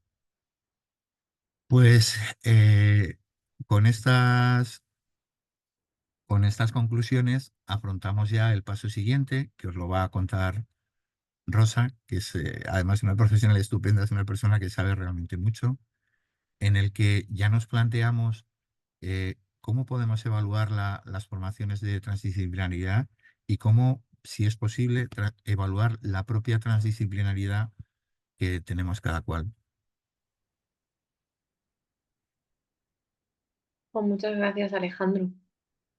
Pues con con estas conclusiones afrontamos ya el paso siguiente, que os lo va a contar Rosa, que es además una profesional estupenda, es una persona que sabe realmente mucho, en el que ya nos planteamos cómo podemos evaluar las formaciones de transdisciplinariedad y cómo, si es posible, evaluar la propia transdisciplinariedad que tenemos cada cual. Pues muchas gracias, Alejandro.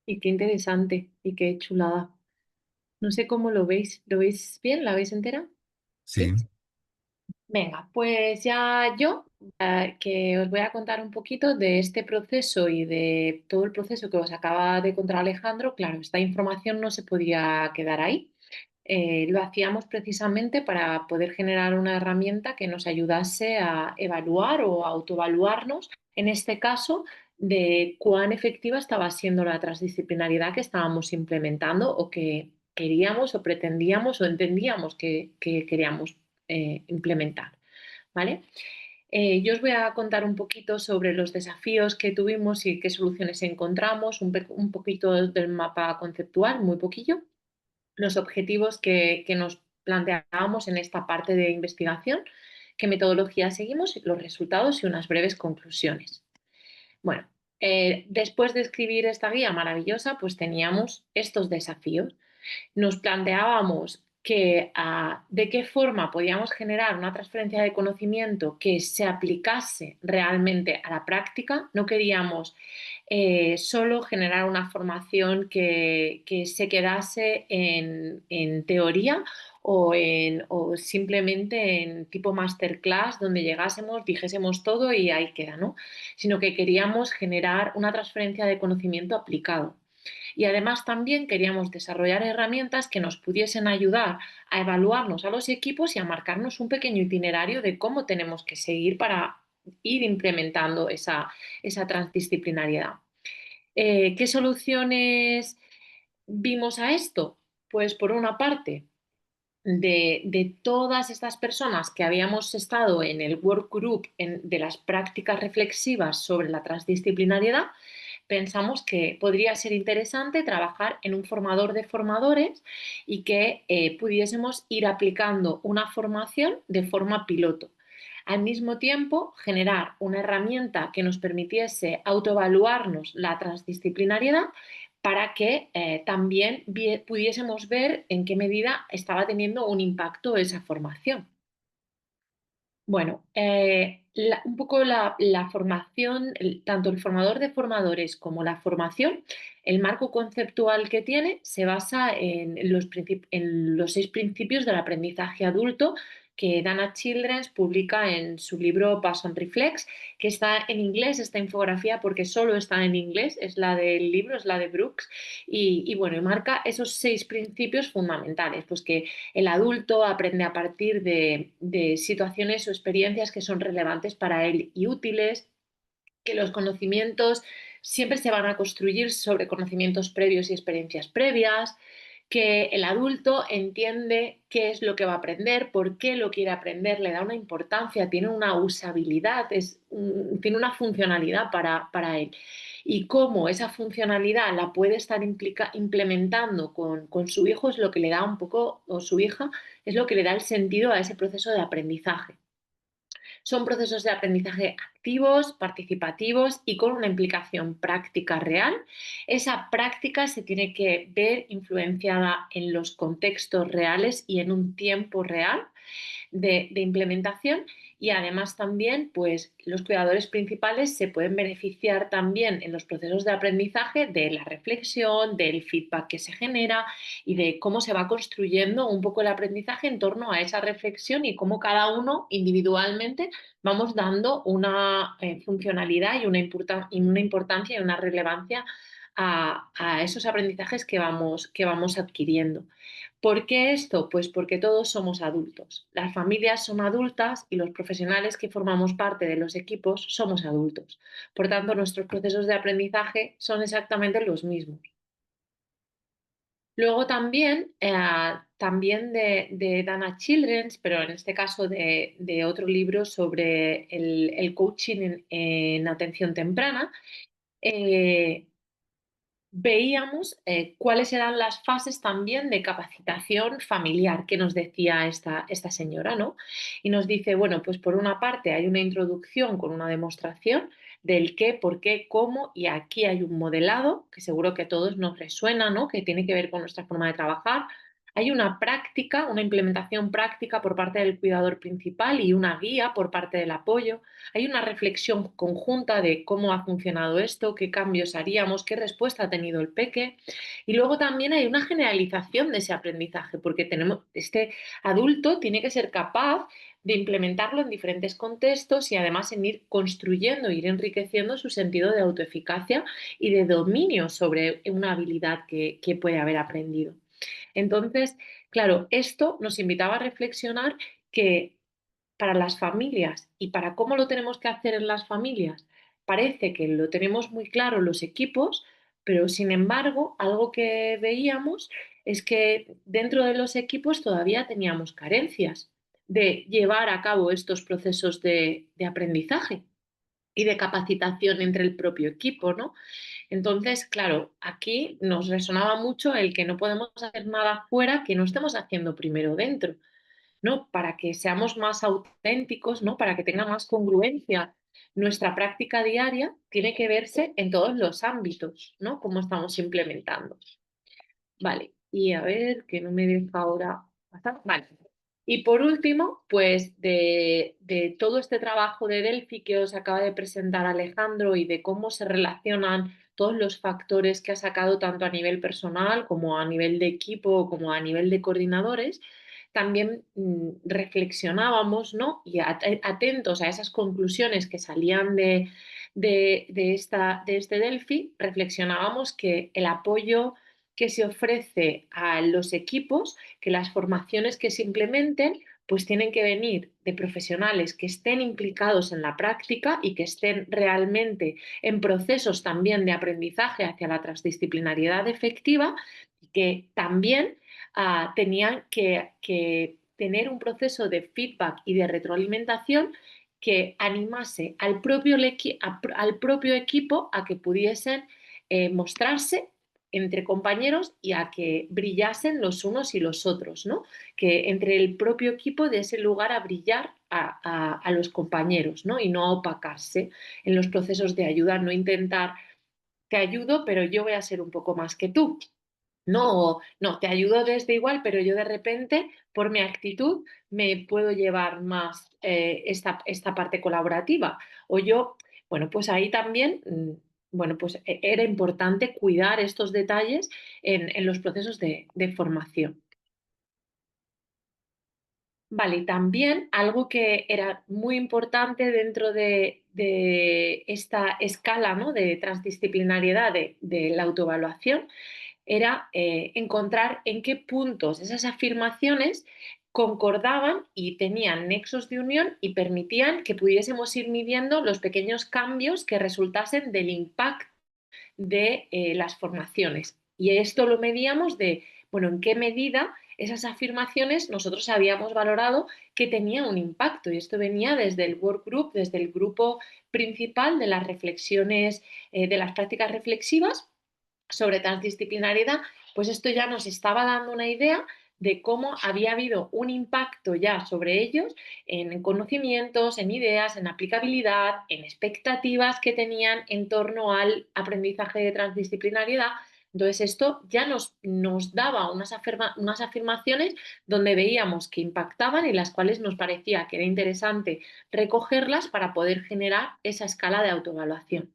Y qué interesante y qué chulada. No sé cómo lo veis. ¿Lo veis bien? ¿La veis entera? Sí, ¿Sí? Venga, pues ya yo, que os voy a contar un poquito de este proceso y de todo el proceso que os acaba de contar Alejandro. Claro, esta información no se podía quedar ahí. Lo hacíamos precisamente para poder generar una herramienta que nos ayudase a evaluar o a autoevaluarnos, en este caso, de cuán efectiva estaba siendo la transdisciplinariedad que estábamos implementando o que queríamos o pretendíamos o entendíamos que queríamos implementar. ¿Vale? Yo os voy a contar un poquito sobre los desafíos que tuvimos y qué soluciones encontramos, un poquito del mapa conceptual, muy poquillo, los objetivos que nos planteábamos en esta parte de investigación, qué metodología seguimos, los resultados y unas breves conclusiones. Bueno, después de escribir esta guía maravillosa, pues teníamos estos desafíos. Nos planteábamos de qué forma podíamos generar una transferencia de conocimiento que se aplicase realmente a la práctica. No queríamos solo generar una formación que se quedase en teoría o simplemente en tipo masterclass donde llegásemos, dijésemos todo y ahí queda, ¿no? Sino que queríamos generar una transferencia de conocimiento aplicado. Y además también queríamos desarrollar herramientas que nos pudiesen ayudar a evaluarnos a los equipos y a marcarnos un pequeño itinerario de cómo tenemos que seguir para ir implementando esa transdisciplinariedad. ¿Qué soluciones vimos a esto? Pues por una parte, de todas estas personas que habíamos estado en el workgroup de las prácticas reflexivas sobre la transdisciplinariedad, pensamos que podría ser interesante trabajar en un formador de formadores y que pudiésemos ir aplicando una formación de forma piloto. Al mismo tiempo, generar una herramienta que nos permitiese autoevaluarnos la transdisciplinariedad para que también pudiésemos ver en qué medida estaba teniendo un impacto esa formación. Bueno, un poco la formación, tanto el formador de formadores como la formación, el marco conceptual que tiene se basa en los 6 principios del aprendizaje adulto que Dana Childrens publica en su libro Pass and Reflex, que está en inglés, esta infografía, porque solo está en inglés, es la del libro, es la de Brooks, y bueno, y marca esos 6 principios fundamentales, pues que el adulto aprende a partir de situaciones o experiencias que son relevantes para él y útiles, que los conocimientos siempre se van a construir sobre conocimientos previos y experiencias previas, que el adulto entiende qué es lo que va a aprender, por qué lo quiere aprender, le da una importancia, tiene una usabilidad, tiene una funcionalidad para él. Y cómo esa funcionalidad la puede estar implementando con su hijo es lo que le da un poco, o su hija, es lo que le da el sentido a ese proceso de aprendizaje. Son procesos de aprendizaje activos, participativos y con una implicación práctica real. Esa práctica se tiene que ver influenciada en los contextos reales y en un tiempo real de implementación, y además también pues los cuidadores principales se pueden beneficiar también en los procesos de aprendizaje de la reflexión, del feedback que se genera y de cómo se va construyendo un poco el aprendizaje en torno a esa reflexión y cómo cada uno individualmente vamos dando una funcionalidad y una importancia y una relevancia a esos aprendizajes que vamos adquiriendo. ¿Por qué esto? Pues porque todos somos adultos. Las familias son adultas y los profesionales que formamos parte de los equipos somos adultos. Por tanto, nuestros procesos de aprendizaje son exactamente los mismos. Luego también, también de Dana Childrens, pero en este caso de otro libro sobre el coaching en atención temprana, eh, veíamos cuáles eran las fases también de capacitación familiar que nos decía esta señora, ¿no? Y nos dice, bueno, pues por una parte hay una introducción con una demostración del qué, por qué, cómo, y aquí hay un modelado que seguro que a todos nos resuena, ¿no? Que tiene que ver con nuestra forma de trabajar. Hay una práctica, una implementación práctica por parte del cuidador principal y una guía por parte del apoyo. Hay una reflexión conjunta de cómo ha funcionado esto, qué cambios haríamos, qué respuesta ha tenido el peque. Y luego también hay una generalización de ese aprendizaje, porque este adulto tiene que ser capaz de implementarlo en diferentes contextos y además en ir construyendo, ir enriqueciendo su sentido de autoeficacia y de dominio sobre una habilidad que puede haber aprendido. Entonces, claro, esto nos invitaba a reflexionar que para las familias y para cómo lo tenemos que hacer en las familias, parece que lo tenemos muy claro los equipos, pero sin embargo, algo que veíamos es que dentro de los equipos todavía teníamos carencias de llevar a cabo estos procesos de aprendizaje y de capacitación entre el propio equipo, ¿no? Entonces, claro, aquí nos resonaba mucho el que no podemos hacer nada fuera que no estemos haciendo primero dentro, ¿no? Para que seamos más auténticos, ¿no? Para que tenga más congruencia. Nuestra práctica diaria tiene que verse en todos los ámbitos, ¿no? Cómo estamos implementando. Vale, y a ver, que no me deja ahora pasar. Vale. Y por último, pues de todo este trabajo de Delphi que os acaba de presentar Alejandro y de cómo se relacionan todos los factores que ha sacado tanto a nivel personal como a nivel de equipo como a nivel de coordinadores, también reflexionábamos, ¿no? Y atentos a esas conclusiones que salían de este Delphi, reflexionábamos que el apoyo que se ofrece a los equipos, que las formaciones que se implementen, pues tienen que venir de profesionales que estén implicados en la práctica y que estén realmente en procesos también de aprendizaje hacia la transdisciplinariedad efectiva y que también tenían que tener un proceso de feedback y de retroalimentación que animase al propio equipo a que pudiesen mostrarse entre compañeros y a que brillasen los unos y los otros, ¿no? Que entre el propio equipo de ese lugar a brillar a los compañeros, ¿no? Y no a opacarse en los procesos de ayuda, no intentar, te ayudo, pero yo voy a ser un poco más que tú. No, no, te ayudo desde igual, pero yo de repente, por mi actitud, me puedo llevar más esta parte colaborativa. O yo, bueno, pues ahí también, bueno, pues era importante cuidar estos detalles en los procesos de formación. Vale, y también algo que era muy importante dentro de esta escala, ¿no? De transdisciplinariedad de la autoevaluación era encontrar en qué puntos esas afirmaciones concordaban y tenían nexos de unión y permitían que pudiésemos ir midiendo los pequeños cambios que resultasen del impacto de las formaciones. Y esto lo medíamos de, bueno, en qué medida esas afirmaciones nosotros habíamos valorado que tenía un impacto. Y esto venía desde el workgroup, desde el grupo principal de las reflexiones, de las prácticas reflexivas sobre transdisciplinariedad, pues esto ya nos estaba dando una idea de cómo había habido un impacto ya sobre ellos en conocimientos, en ideas, en aplicabilidad, en expectativas que tenían en torno al aprendizaje de transdisciplinariedad. Entonces esto ya nos daba unas afirmaciones donde veíamos que impactaban y las cuales nos parecía que era interesante recogerlas para poder generar esa escala de autoevaluación.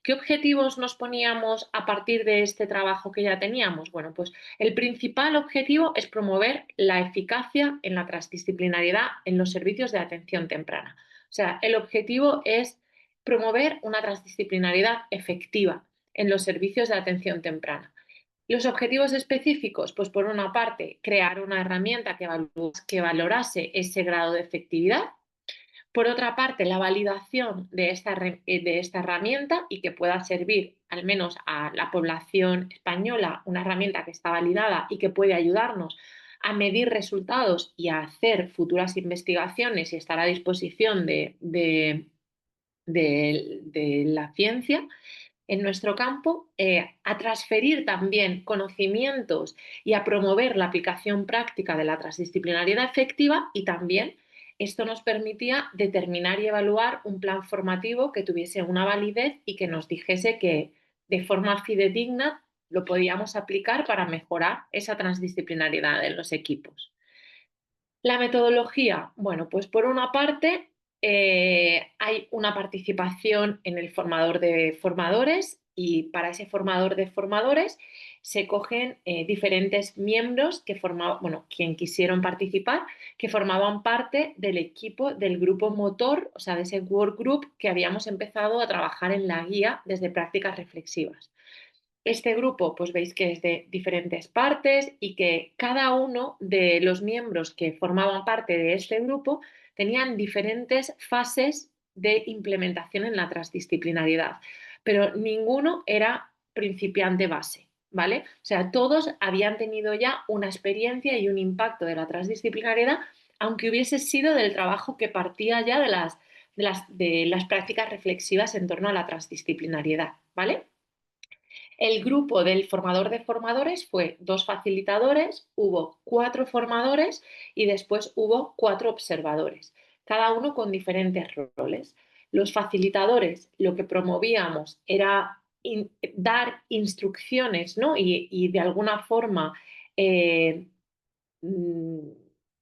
¿Qué objetivos nos poníamos a partir de este trabajo que ya teníamos? Bueno, pues el principal objetivo es promover la eficacia en la transdisciplinariedad en los servicios de atención temprana. O sea, el objetivo es promover una transdisciplinariedad efectiva. en los servicios de atención temprana. Los objetivos específicos, pues por una parte, crear una herramienta que valorase ese grado de efectividad. Por otra parte, la validación de esta herramienta y que pueda servir al menos a la población española, una herramienta que está validada y que puede ayudarnos a medir resultados y a hacer futuras investigaciones y estar a disposición de la ciencia en nuestro campo, a transferir también conocimientos y a promover la aplicación práctica de la transdisciplinariedad efectiva, y también esto nos permitía determinar y evaluar un plan formativo que tuviese una validez y que nos dijese que de forma fidedigna lo podíamos aplicar para mejorar esa transdisciplinariedad en los equipos. La metodología, bueno, pues por una parte hay una participación en el formador de formadores, y para ese formador de formadores se cogen diferentes miembros que quien quisieron participar, que formaban parte del equipo del grupo motor, o sea, de ese work group que habíamos empezado a trabajar en la guía desde prácticas reflexivas. Este grupo, pues veis que es de diferentes partes y que cada uno de los miembros que formaban parte de este grupo tenían diferentes fases de implementación en la transdisciplinariedad, pero ninguno era principiante base, ¿vale? O sea, todos habían tenido ya una experiencia y un impacto de la transdisciplinariedad, aunque hubiese sido del trabajo que partía ya de las prácticas reflexivas en torno a la transdisciplinariedad, ¿vale? El grupo del formador de formadores fue 2 facilitadores, hubo 4 formadores y después hubo 4 observadores, cada uno con diferentes roles. Los facilitadores lo que promovíamos era dar instrucciones, ¿no? y de alguna forma eh, mm,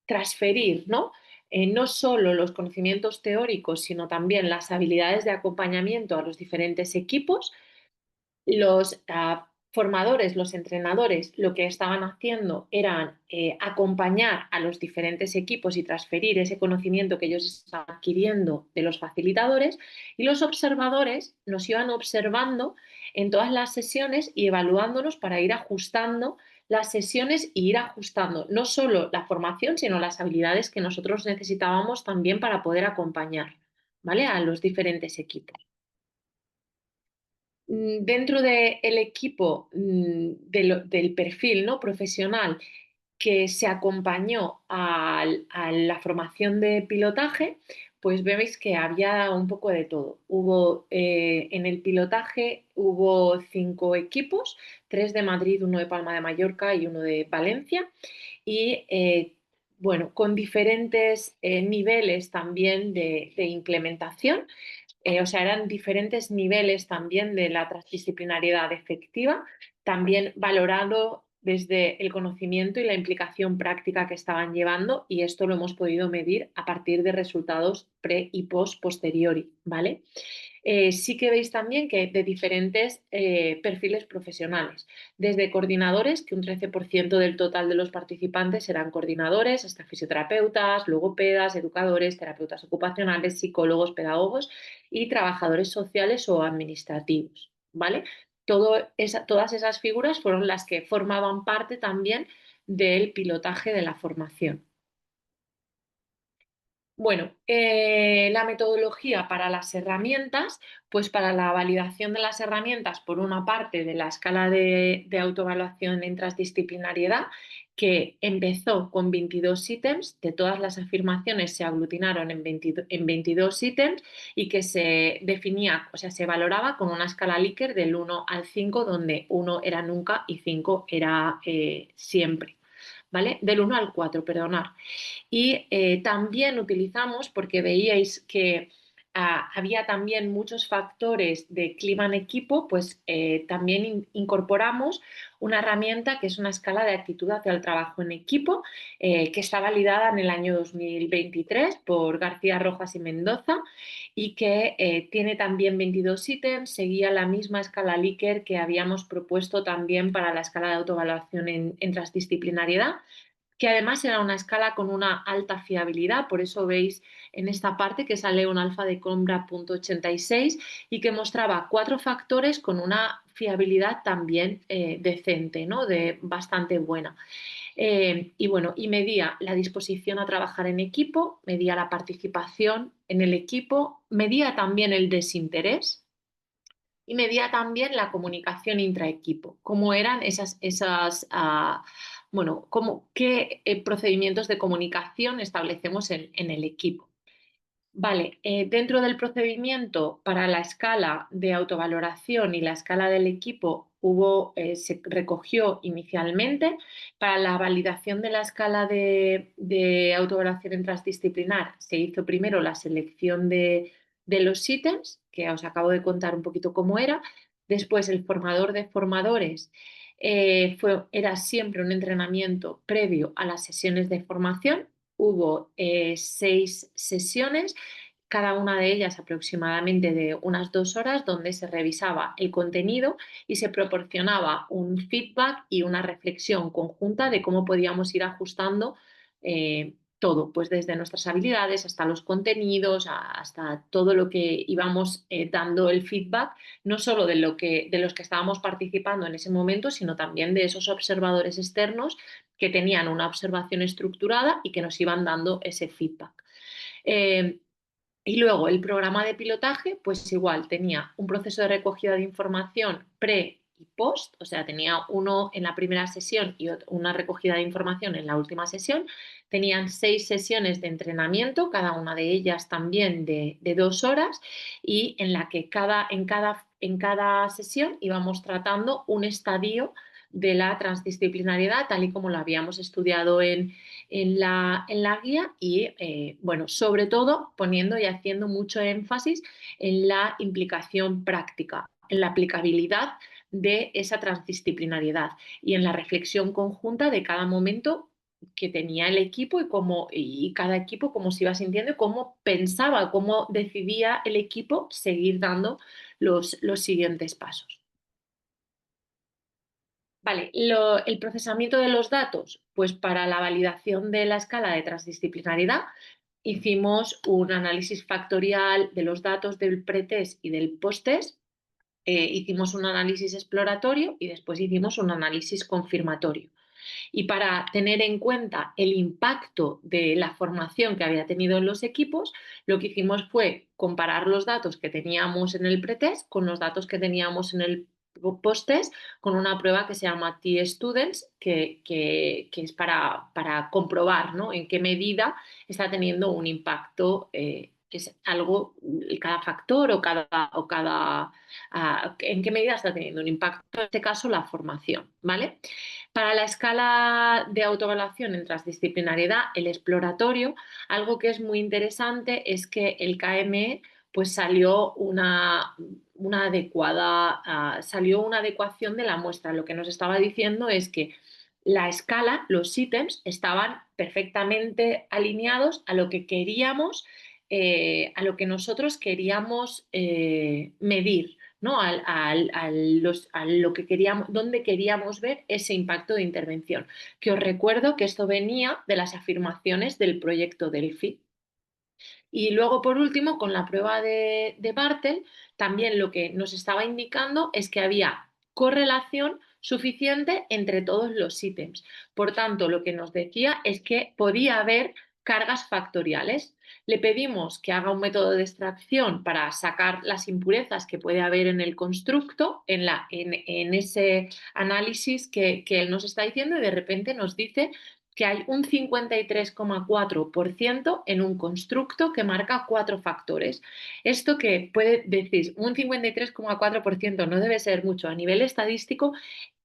transferir, ¿no? No solo los conocimientos teóricos, sino también las habilidades de acompañamiento a los diferentes equipos. Los formadores, los entrenadores, lo que estaban haciendo era acompañar a los diferentes equipos y transferir ese conocimiento que ellos estaban adquiriendo de los facilitadores, y los observadores nos iban observando en todas las sesiones y evaluándonos para ir ajustando las sesiones y ir ajustando no solo la formación, sino las habilidades que nosotros necesitábamos también para poder acompañar, ¿vale?, a los diferentes equipos. Dentro del equipo del perfil, ¿no?, profesional que se acompañó a la formación de pilotaje, pues veis que había un poco de todo. En el pilotaje hubo 5 equipos, 3 de Madrid, 1 de Palma de Mallorca y 1 de Valencia, y bueno, con diferentes niveles también de implementación. O sea, eran diferentes niveles también de la transdisciplinariedad efectiva, también valorado desde el conocimiento y la implicación práctica que estaban llevando, y esto lo hemos podido medir a partir de resultados pre y post posteriori, ¿vale? Sí que veis también que de diferentes perfiles profesionales, desde coordinadores, que un 13% del total de los participantes eran coordinadores, hasta fisioterapeutas, logopedas, educadores, terapeutas ocupacionales, psicólogos, pedagogos y trabajadores sociales o administrativos, ¿vale? Todas esas figuras fueron las que formaban parte también del pilotaje de la formación. Bueno, la metodología para las herramientas, pues para la validación de las herramientas, por una parte de la escala de autoevaluación en transdisciplinariedad, que empezó con 22 ítems, de todas las afirmaciones se aglutinaron en 22 ítems, y que se definía, o sea, se valoraba con una escala Likert del 1 al 5, donde 1 era nunca y 5 era siempre, ¿vale? Del 1 al 4, perdonad. Y también utilizamos, porque veíais que había también muchos factores de clima en equipo, pues también incorporamos una herramienta que es una escala de actitud hacia el trabajo en equipo, que está validada en el año 2023 por García Rojas y Mendoza, y que tiene también 22 ítems, seguía la misma escala Likert que habíamos propuesto también para la escala de autoevaluación en transdisciplinariedad, que además era una escala con una alta fiabilidad, por eso veis en esta parte que sale un alfa de Coimbra .86 y que mostraba 4 factores con una fiabilidad también decente, ¿no? De bastante buena. Y bueno, y medía la disposición a trabajar en equipo, medía la participación en el equipo, medía también el desinterés y medía también la comunicación intraequipo, cómo eran bueno, qué procedimientos de comunicación establecemos en el equipo. Vale, dentro del procedimiento para la escala de autovaloración y la escala del equipo se recogió inicialmente. Para la validación de la escala de autovaloración transdisciplinar se hizo primero la selección de los ítems, que os acabo de contar un poquito cómo era. Después el formador de formadores era siempre un entrenamiento previo a las sesiones de formación. Hubo 6 sesiones, cada una de ellas aproximadamente de unas 2 horas, donde se revisaba el contenido y se proporcionaba un feedback y una reflexión conjunta de cómo podíamos ir ajustando todo, pues desde nuestras habilidades hasta los contenidos, hasta todo lo que íbamos dando el feedback, no solo de los que estábamos participando en ese momento, sino también de esos observadores externos que tenían una observación estructurada y que nos iban dando ese feedback. Y luego el programa de pilotaje, pues igual tenía un proceso de recogida de información pre y post, o sea, tenía uno en la primera sesión y una recogida de información en la última sesión. Tenían 6 sesiones de entrenamiento, cada una de ellas también de 2 horas, y en la que en cada sesión íbamos tratando un estadio de la transdisciplinariedad, tal y como lo habíamos estudiado en la guía y, bueno, sobre todo poniendo y haciendo mucho énfasis en la implicación práctica, en la aplicabilidad de esa transdisciplinariedad y en la reflexión conjunta de cada momento que tenía el equipo y cada equipo cómo se iba sintiendo y cómo pensaba, cómo decidía el equipo seguir dando los siguientes pasos. Vale, el procesamiento de los datos, pues para la validación de la escala de transdisciplinariedad hicimos un análisis factorial de los datos del pretest y del posttest, hicimos un análisis exploratorio y después hicimos un análisis confirmatorio. Y para tener en cuenta el impacto de la formación que había tenido en los equipos, lo que hicimos fue comparar los datos que teníamos en el pretest con los datos que teníamos en el post-test, con una prueba que se llama T-Students, que es para comprobar, ¿no?, en qué medida está teniendo un impacto, es algo, cada factor en qué medida está teniendo un impacto, en este caso la formación, ¿vale? Para la escala de autoevaluación en transdisciplinariedad, el exploratorio, algo que es muy interesante es que el KME pues salió una adecuación de la muestra. Lo que nos estaba diciendo es que la escala, los ítems, estaban perfectamente alineados a lo que queríamos, a lo que nosotros queríamos medir, ¿no? A lo que queríamos, donde queríamos ver ese impacto de intervención. Que os recuerdo que esto venía de las afirmaciones del proyecto Delphi. Y luego, por último, con la prueba de Bartel, también lo que nos estaba indicando es que había correlación suficiente entre todos los ítems. Por tanto, lo que nos decía es que podía haber cargas factoriales. Le pedimos que haga un método de extracción para sacar las impurezas que puede haber en el constructo, en ese análisis que él nos está diciendo, y de repente nos dice que hay un 53,4% en un constructo que marca 4 factores. Esto que puede decir, un 53,4% no debe ser mucho, a nivel estadístico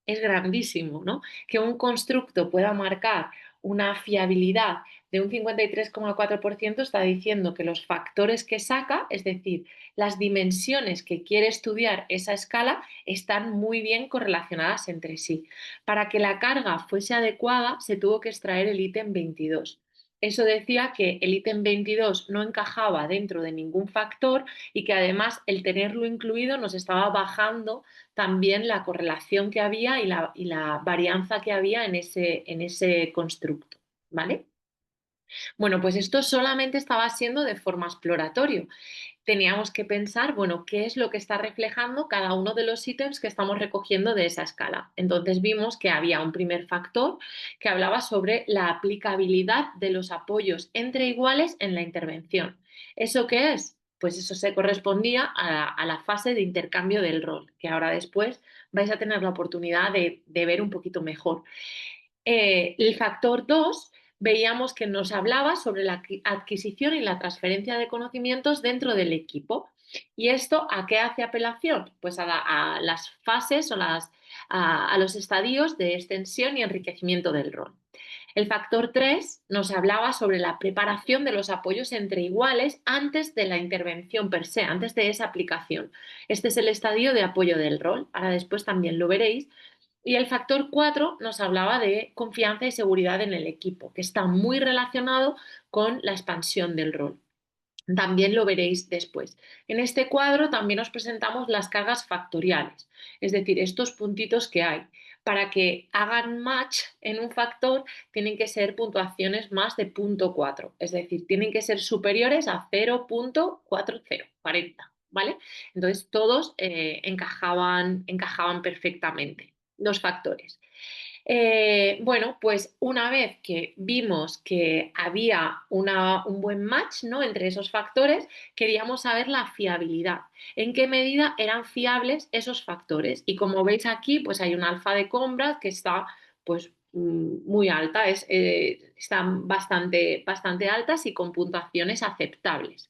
es grandísimo, ¿no? Que un constructo pueda marcar una fiabilidad de un 53,4% está diciendo que los factores que saca, es decir, las dimensiones que quiere estudiar esa escala, están muy bien correlacionadas entre sí. Para que la carga fuese adecuada, se tuvo que extraer el ítem 22. Eso decía que el ítem 22 no encajaba dentro de ningún factor y que además el tenerlo incluido nos estaba bajando también la correlación que había y la varianza que había en ese constructo. ¿vale? Bueno, pues esto solamente estaba siendo de forma exploratoria. Teníamos que pensar, bueno, qué es lo que está reflejando cada uno de los ítems que estamos recogiendo de esa escala. Entonces vimos que había un primer factor que hablaba sobre la aplicabilidad de los apoyos entre iguales en la intervención. ¿Eso qué es? Pues eso se correspondía a la fase de intercambio del rol, que ahora después vais a tener la oportunidad de ver un poquito mejor. El factor 2 veíamos que nos hablaba sobre la adquisición y la transferencia de conocimientos dentro del equipo. ¿Y esto a qué hace apelación? Pues a las fases o a los estadios de extensión y enriquecimiento del rol. El factor 3 nos hablaba sobre la preparación de los apoyos entre iguales antes de la intervención per se, antes de esa aplicación. Este es el estadio de apoyo del rol. Ahora después también lo veréis. Y el factor 4 nos hablaba de confianza y seguridad en el equipo, que está muy relacionado con la expansión del rol. También lo veréis después. En este cuadro también os presentamos las cargas factoriales, es decir, estos puntitos que hay. Para que hagan match en un factor tienen que ser puntuaciones más de 0,4, es decir, tienen que ser superiores a 0,40, ¿vale? Entonces todos encajaban perfectamente los factores. Bueno, pues una vez que vimos que había un buen match, ¿no?, entre esos factores, queríamos saber la fiabilidad. ¿En qué medida eran fiables esos factores? Y como veis aquí, pues hay un alfa de Combrat que está pues muy alta, están bastante altas y con puntuaciones aceptables.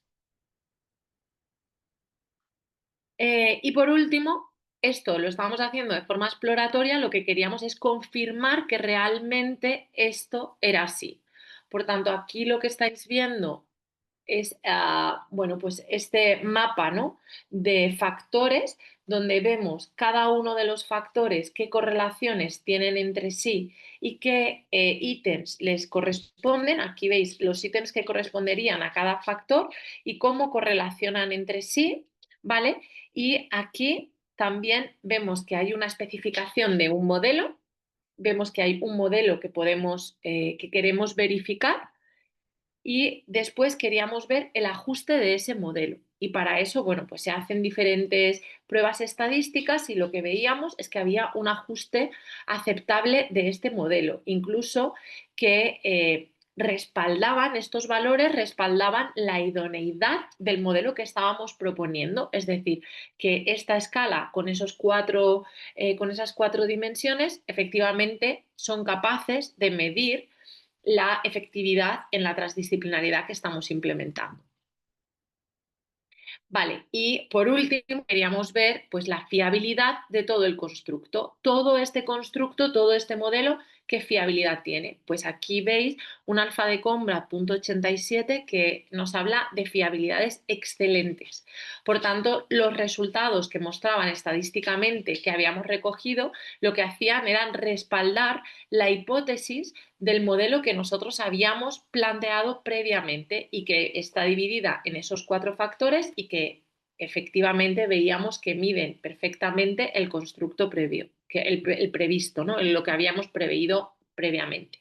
Y por último, esto lo estábamos haciendo de forma exploratoria, lo que queríamos es confirmar que realmente esto era así. Por tanto, aquí lo que estáis viendo es bueno, pues este mapa, ¿no?, de factores donde vemos cada uno de los factores, qué correlaciones tienen entre sí y qué ítems les corresponden. Aquí veis los ítems que corresponderían a cada factor y cómo correlacionan entre sí, ¿vale? Y aquí también vemos que hay una especificación de un modelo, vemos que hay un modelo que queremos verificar y después queríamos ver el ajuste de ese modelo. Y para eso, bueno, pues se hacen diferentes pruebas estadísticas y lo que veíamos es que había un ajuste aceptable de este modelo, incluso que estos valores respaldaban la idoneidad del modelo que estábamos proponiendo, es decir, que esta escala con con esas cuatro dimensiones efectivamente son capaces de medir la efectividad en la transdisciplinariedad que estamos implementando. Vale, y por último queríamos ver pues la fiabilidad de todo el constructo. Todo este constructo, todo este modelo, ¿qué fiabilidad tiene? Pues aquí veis un alfa de Combrat 0,87 que nos habla de fiabilidades excelentes. Por tanto, los resultados que mostraban estadísticamente que habíamos recogido, lo que hacían era respaldar la hipótesis del modelo que nosotros habíamos planteado previamente y que está dividida en esos cuatro factores y que efectivamente veíamos que miden perfectamente el constructo previo, el previsto, ¿no?, en lo que habíamos preveído previamente.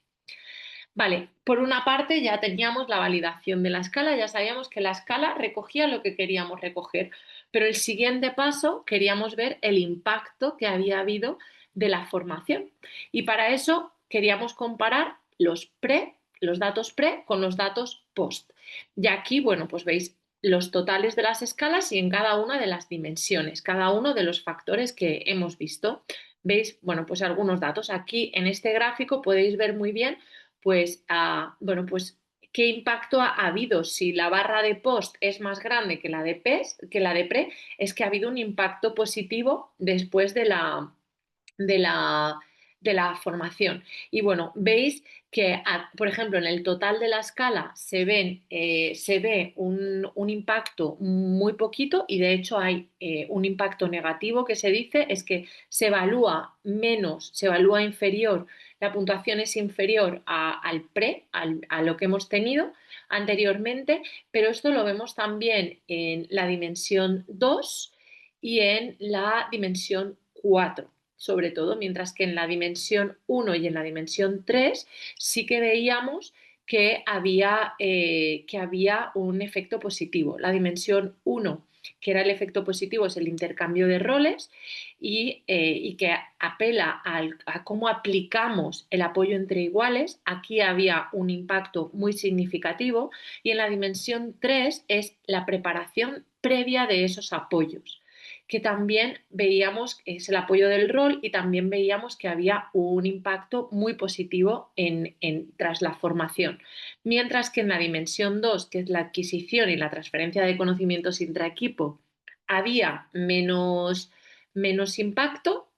Vale, por una parte ya teníamos la validación de la escala, ya sabíamos que la escala recogía lo que queríamos recoger, pero el siguiente paso queríamos ver el impacto que había habido de la formación y para eso queríamos comparar los datos pre con los datos post. Y aquí, bueno, pues veis los totales de las escalas y en cada una de las dimensiones, cada uno de los factores que hemos visto. Veis, bueno, pues algunos datos. Aquí en este gráfico podéis ver muy bien pues, bueno, pues qué impacto ha habido. Si la barra de post es más grande que la de pre, es que ha habido un impacto positivo después de la, de la formación. Y bueno, veis que, por ejemplo, en el total de la escala se ve un impacto muy poquito y de hecho hay un impacto negativo que se dice, es que se evalúa inferior, la puntuación es inferior al a lo que hemos tenido anteriormente, pero esto lo vemos también en la dimensión 2 y en la dimensión 4. sobre todo, mientras que en la dimensión 1 y en la dimensión 3 sí que veíamos que había un efecto positivo. La dimensión 1, que era el efecto positivo, es el intercambio de roles y que apela a cómo aplicamos el apoyo entre iguales. Aquí había un impacto muy significativo y en la dimensión 3 es la preparación previa de esos apoyos, que también veíamos que es el apoyo del rol y también veíamos que había un impacto muy positivo tras la formación. Mientras que en la dimensión 2, que es la adquisición y la transferencia de conocimientos intraequipo, había menos impacto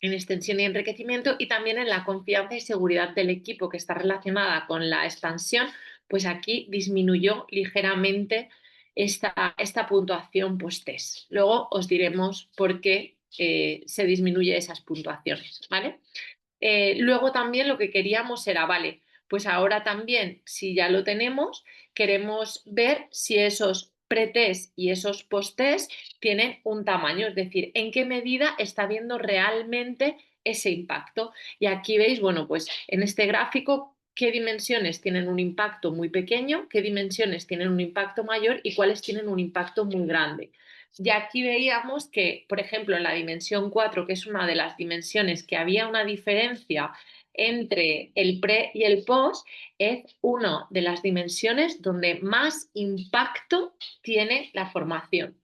en extensión y enriquecimiento, y también en la confianza y seguridad del equipo, que está relacionada con la expansión, pues aquí disminuyó ligeramente esta puntuación post-test. Luego os diremos por qué se disminuye esas puntuaciones, ¿vale? Luego también lo que queríamos era, vale, pues ahora también, si ya lo tenemos, queremos ver si esos pretest y esos post-test tienen un tamaño, es decir, en qué medida está viendo realmente ese impacto. Y aquí veis, bueno, pues en este gráfico, qué dimensiones tienen un impacto muy pequeño, qué dimensiones tienen un impacto mayor y cuáles tienen un impacto muy grande. Y aquí veíamos que, por ejemplo, en la dimensión 4, que es una de las dimensiones que había una diferencia entre el pre y el post, es una de las dimensiones donde más impacto tiene la formación.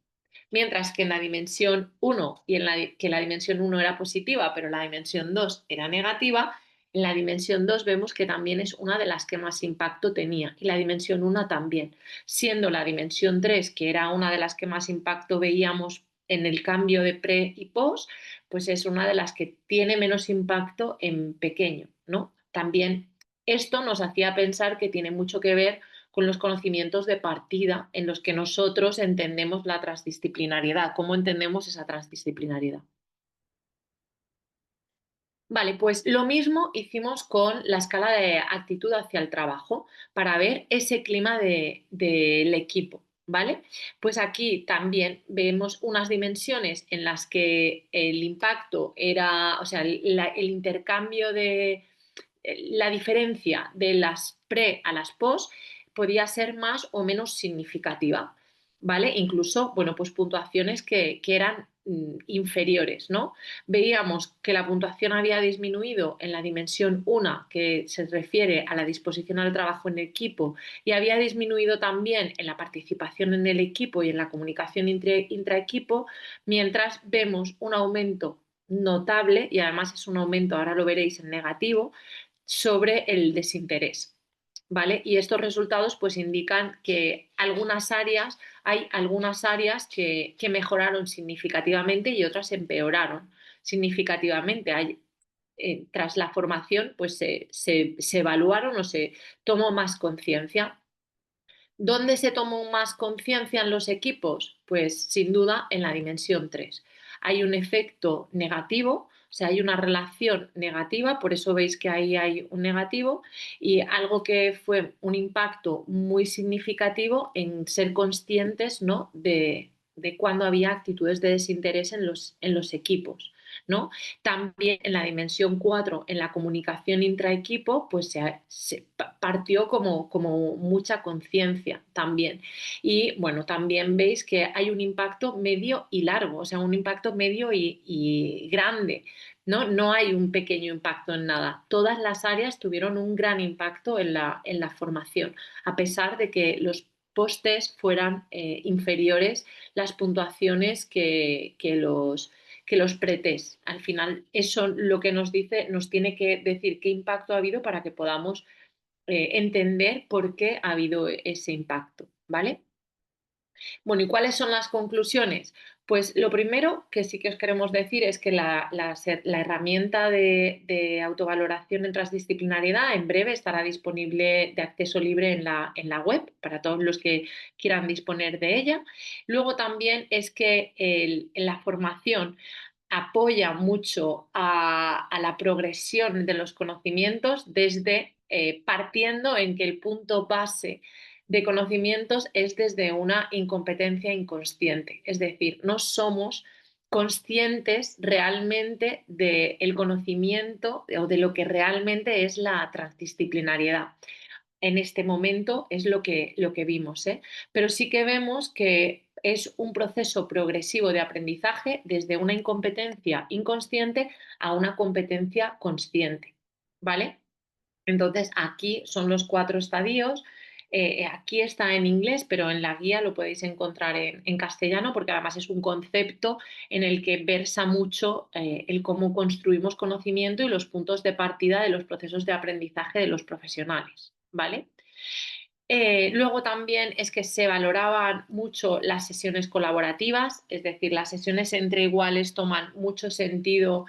Mientras que en la dimensión 1, que la dimensión 1 era positiva, pero la dimensión 2 era negativa, en la dimensión 2 vemos que también es una de las que más impacto tenía, y la dimensión 1 también, siendo la dimensión 3, que era una de las que más impacto veíamos en el cambio de pre y post, pues es una de las que tiene menos impacto en pequeño, ¿no? También esto nos hacía pensar que tiene mucho que ver con los conocimientos de partida en los que nosotros entendemos la transdisciplinariedad, cómo entendemos esa transdisciplinariedad. Vale, pues lo mismo hicimos con la escala de actitud hacia el trabajo para ver ese clima del equipo, ¿vale? Pues aquí también vemos unas dimensiones en las que el impacto era, o sea, el intercambio la diferencia de las pre a las post podía ser más o menos significativa, ¿vale? Incluso, bueno, pues puntuaciones que eran inferiores, ¿no? Veíamos que la puntuación había disminuido en la dimensión 1, que se refiere a la disposición al trabajo en equipo, y había disminuido también en la participación en el equipo y en la comunicación intraequipo, mientras vemos un aumento notable, y además es un aumento, ahora lo veréis, en negativo, sobre el desinterés, ¿vale? Y estos resultados pues indican que hay algunas áreas que mejoraron significativamente y otras empeoraron significativamente. Tras la formación pues se evaluaron o se tomó más conciencia. ¿Dónde se tomó más conciencia en los equipos? Pues sin duda en la dimensión 3. Hay un efecto negativo, o sea, hay una relación negativa, por eso veis que ahí hay un negativo, y algo que fue un impacto muy significativo en ser conscientes, ¿no?, de cuando había actitudes de desinterés en los equipos, ¿no? También en la dimensión 4, en la comunicación intraequipo, pues se partió como mucha conciencia también. Y bueno, también veis que hay un impacto medio y largo, o sea, un impacto medio y grande. ¿No? No hay un pequeño impacto en nada. Todas las áreas tuvieron un gran impacto en la formación, a pesar de que los postes fueran inferiores las puntuaciones que los pretest. Al final, eso lo que nos dice, nos tiene que decir qué impacto ha habido para que podamos entender por qué ha habido ese impacto, ¿vale? Bueno, ¿y cuáles son las conclusiones? Pues lo primero que sí que os queremos decir es que la herramienta de autovaloración en transdisciplinariedad en breve estará disponible de acceso libre en la web para todos los que quieran disponer de ella. Luego también es que la formación apoya mucho a la progresión de los conocimientos desde partiendo en que el punto base de conocimientos es desde una incompetencia inconsciente. Es decir, no somos conscientes realmente del conocimiento o de lo que realmente es la transdisciplinariedad. En este momento es lo que vimos, ¿eh? Pero sí que vemos que es un proceso progresivo de aprendizaje desde una incompetencia inconsciente a una competencia consciente, ¿vale? Entonces, aquí son los 4 estadios. Aquí está en inglés, pero en la guía lo podéis encontrar en castellano, porque además es un concepto en el que versa mucho el cómo construimos conocimiento y los puntos de partida de los procesos de aprendizaje de los profesionales, ¿vale? Luego también es que se valoraban mucho las sesiones colaborativas, es decir, las sesiones entre iguales toman mucho sentido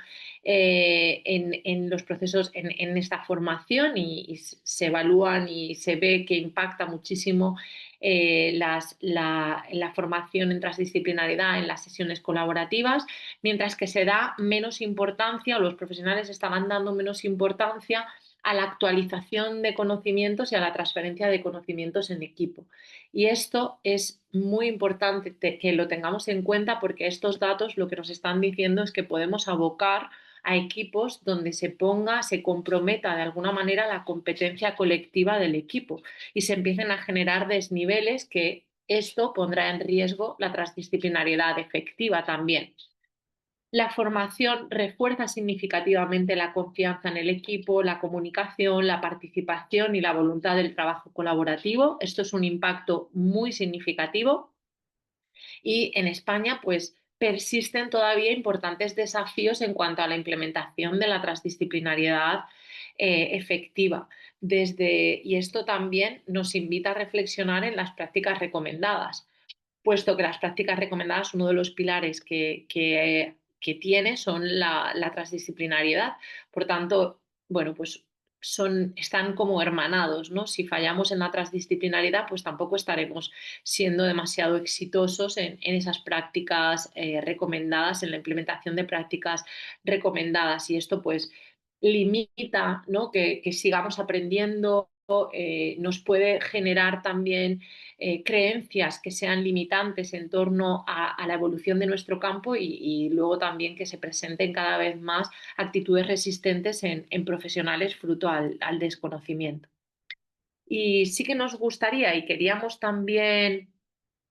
en los procesos, en esta formación y se evalúan y se ve que impacta muchísimo la formación en transdisciplinariedad en las sesiones colaborativas, mientras que se da menos importancia o los profesionales estaban dando menos importancia a la actualización de conocimientos y a la transferencia de conocimientos en equipo. Y esto es muy importante que lo tengamos en cuenta porque estos datos lo que nos están diciendo es que podemos abocar a equipos donde se ponga, se comprometa de alguna manera la competencia colectiva del equipo y se empiecen a generar desniveles que esto pondrá en riesgo la transdisciplinariedad efectiva también. La formación refuerza significativamente la confianza en el equipo, la comunicación, la participación y la voluntad del trabajo colaborativo. Esto es un impacto muy significativo y en España pues persisten todavía importantes desafíos en cuanto a la implementación de la transdisciplinariedad efectiva. Y esto también nos invita a reflexionar en las prácticas recomendadas, puesto que las prácticas recomendadas, uno de los pilares que tiene son la transdisciplinariedad. Por tanto, bueno, pues están como hermanados, ¿no? Si fallamos en la transdisciplinariedad, pues tampoco estaremos siendo demasiado exitosos en esas prácticas recomendadas, en la implementación de prácticas recomendadas. Y esto pues limita, ¿no? Que sigamos aprendiendo, nos puede generar también creencias que sean limitantes en torno a la evolución de nuestro campo y luego también que se presenten cada vez más actitudes resistentes en profesionales fruto al desconocimiento. Y sí que nos gustaría y queríamos también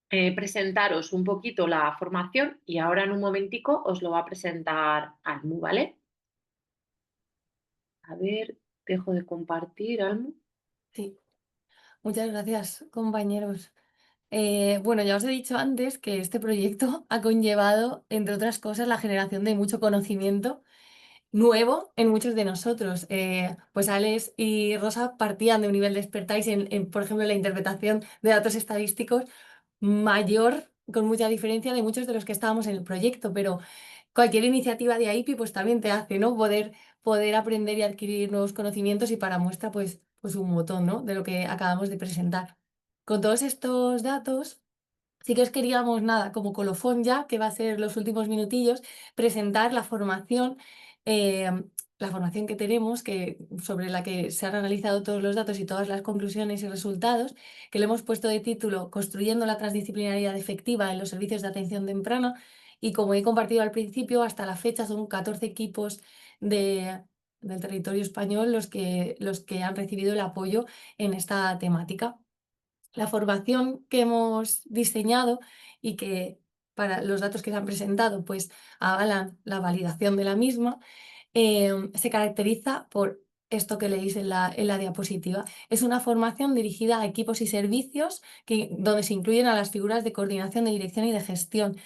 presentaros un poquito la formación y ahora en un momentico os lo va a presentar Almu, ¿vale? A ver, dejo de compartir, Almu. Sí, muchas gracias, compañeros. Bueno, ya os he dicho antes que este proyecto ha conllevado, entre otras cosas, la generación de mucho conocimiento nuevo en muchos de nosotros. Pues Alex y Rosa partían de un nivel de expertise por ejemplo, la interpretación de datos estadísticos mayor, con mucha diferencia de muchos de los que estábamos en el proyecto, pero cualquier iniciativa de AIPI pues también te hace, ¿no? Poder aprender y adquirir nuevos conocimientos y para muestra pues un botón, ¿no? De lo que acabamos de presentar. Con todos estos datos, sí que os queríamos, nada, como colofón ya, que va a ser los últimos minutillos, presentar eh, la formación que tenemos, sobre la que se han analizado todos los datos y todas las conclusiones y resultados, que le hemos puesto de título Construyendo la transdisciplinariedad efectiva en los servicios de atención temprana. Y como he compartido al principio, hasta la fecha son 14 equipos del territorio español los que han recibido el apoyo en esta temática. La formación que hemos diseñado y que para los datos que se han presentado pues avalan la validación de la misma, se caracteriza por esto que leéis en la diapositiva. Es una formación dirigida a equipos y servicios donde se incluyen a las figuras de coordinación, de dirección y de gestión.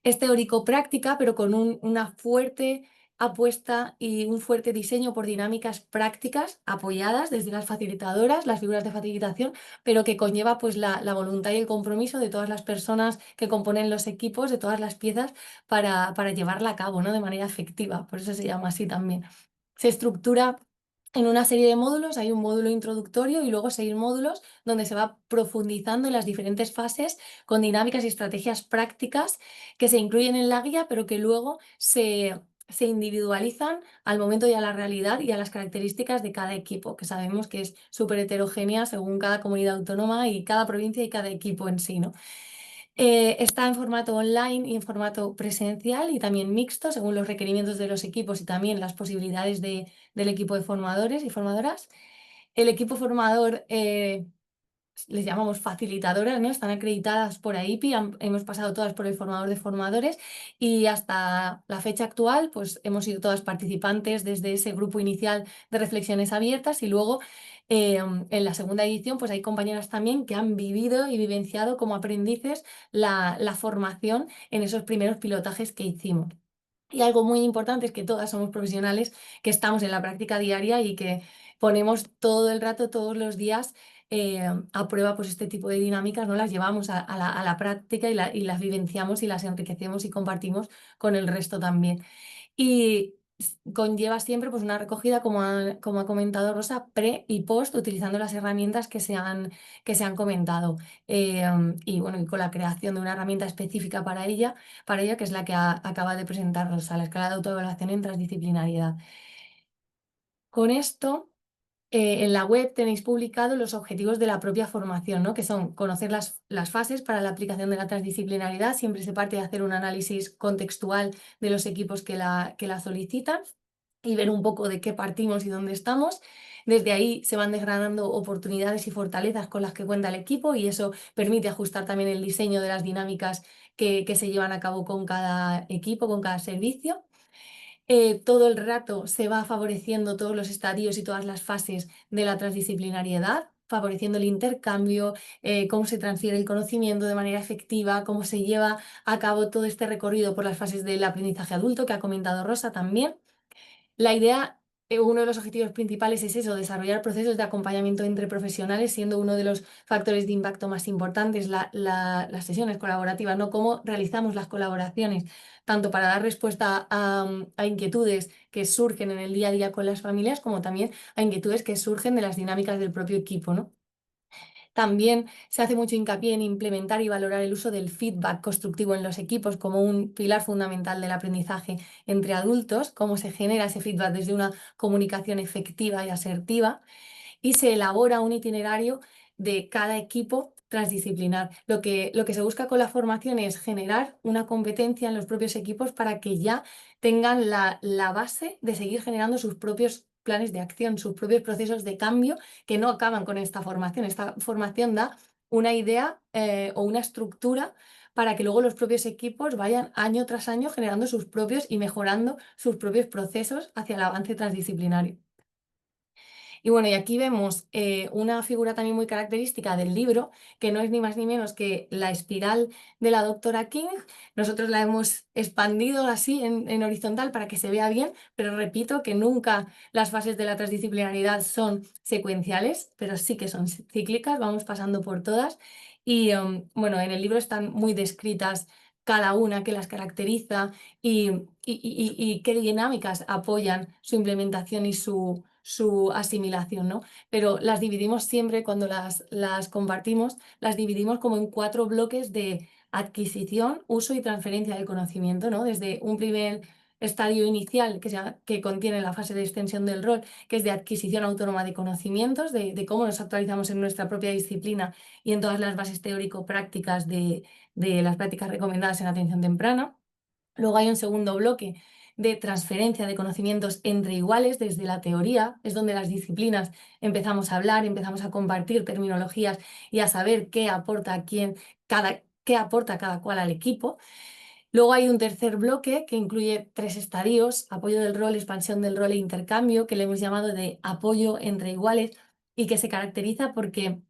Es teórico-práctica, pero con una fuerte apuesta y un fuerte diseño por dinámicas prácticas apoyadas desde las facilitadoras, las figuras de facilitación, pero que conlleva pues la voluntad y el compromiso de todas las personas que componen los equipos, de todas las piezas, para llevarla a cabo, ¿no? De manera efectiva. Por eso se llama así también. Se estructura en una serie de módulos, hay un módulo introductorio y luego 6 módulos donde se va profundizando en las diferentes fases con dinámicas y estrategias prácticas que se incluyen en la guía, pero que luego se individualizan al momento y a la realidad y a las características de cada equipo, que sabemos que es súper heterogénea según cada comunidad autónoma y cada provincia y cada equipo en sí, ¿no? Está en formato online y en formato presencial y también mixto, según los requerimientos de los equipos y también las posibilidades del equipo de formadores y formadoras. El equipo formador les llamamos facilitadoras, ¿no? Están acreditadas por AIPI, hemos pasado todas por el formador de formadores y hasta la fecha actual, pues hemos sido todas participantes desde ese grupo inicial de reflexiones abiertas y luego en la segunda edición, pues hay compañeras también que han vivido y vivenciado como aprendices la formación en esos primeros pilotajes que hicimos. Y algo muy importante es que todas somos profesionales que estamos en la práctica diaria y que ponemos todo el rato, todos los días, a prueba pues este tipo de dinámicas, ¿no? Las llevamos a la práctica y las vivenciamos y las enriquecemos y compartimos con el resto también. Y conlleva siempre pues una recogida, como ha comentado Rosa, pre y post, utilizando las herramientas que se han comentado. Y bueno, y con la creación de una herramienta específica para ella, que es la que acaba de presentar Rosa, la escala de autoevaluación en transdisciplinariedad. Con esto, en la web tenéis publicados los objetivos de la propia formación, ¿no? Que son conocer las fases para la aplicación de la transdisciplinariedad. Siempre se parte de hacer un análisis contextual de los equipos que la solicitan y ver un poco de qué partimos y dónde estamos. Desde ahí se van desgranando oportunidades y fortalezas con las que cuenta el equipo y eso permite ajustar también el diseño de las dinámicas que se llevan a cabo con cada equipo, con cada servicio. Todo el rato se va favoreciendo todos los estadios y todas las fases de la transdisciplinariedad, favoreciendo el intercambio, cómo se transfiere el conocimiento de manera efectiva, cómo se lleva a cabo todo este recorrido por las fases del aprendizaje adulto que ha comentado Rosa también. La idea, uno de los objetivos principales es eso, desarrollar procesos de acompañamiento entre profesionales, siendo uno de los factores de impacto más importantes las sesiones colaborativas, ¿no? Cómo realizamos las colaboraciones, tanto para dar respuesta a inquietudes que surgen en el día a día con las familias, como también a inquietudes que surgen de las dinámicas del propio equipo, ¿no? También se hace mucho hincapié en implementar y valorar el uso del feedback constructivo en los equipos como un pilar fundamental del aprendizaje entre adultos, cómo se genera ese feedback desde una comunicación efectiva y asertiva, y se elabora un itinerario de cada equipo transdisciplinar. Lo que se busca con la formación es generar una competencia en los propios equipos para que ya tengan la base de seguir generando sus propios planes de acción, sus propios procesos de cambio que no acaban con esta formación. Esta formación da una idea o una estructura para que luego los propios equipos vayan año tras año generando sus propios y mejorando sus propios procesos hacia el avance transdisciplinario. Y bueno, y aquí vemos una figura también muy característica del libro, que no es ni más ni menos que la espiral de la doctora King. Nosotros la hemos expandido así en horizontal para que se vea bien, pero repito que nunca las fases de la transdisciplinaridad son secuenciales, pero sí que son cíclicas, vamos pasando por todas. Y bueno, en el libro están muy descritas cada una, que las caracteriza y qué dinámicas apoyan su implementación y su asimilación, ¿no? Pero las dividimos siempre, cuando las compartimos, las dividimos como en 4 bloques de adquisición, uso y transferencia del conocimiento, ¿no? Desde un primer estadio inicial que contiene la fase de extensión del rol, que es de adquisición autónoma de conocimientos, de cómo nos actualizamos en nuestra propia disciplina y en todas las bases teórico-prácticas de las prácticas recomendadas en atención temprana. Luego hay un segundo bloque de transferencia de conocimientos entre iguales desde la teoría, es donde las disciplinas empezamos a hablar, empezamos a compartir terminologías y a saber qué aporta qué aporta cada cual al equipo. Luego hay un tercer bloque que incluye 3 estadios: apoyo del rol, expansión del rol e intercambio, que le hemos llamado de apoyo entre iguales y que se caracteriza porque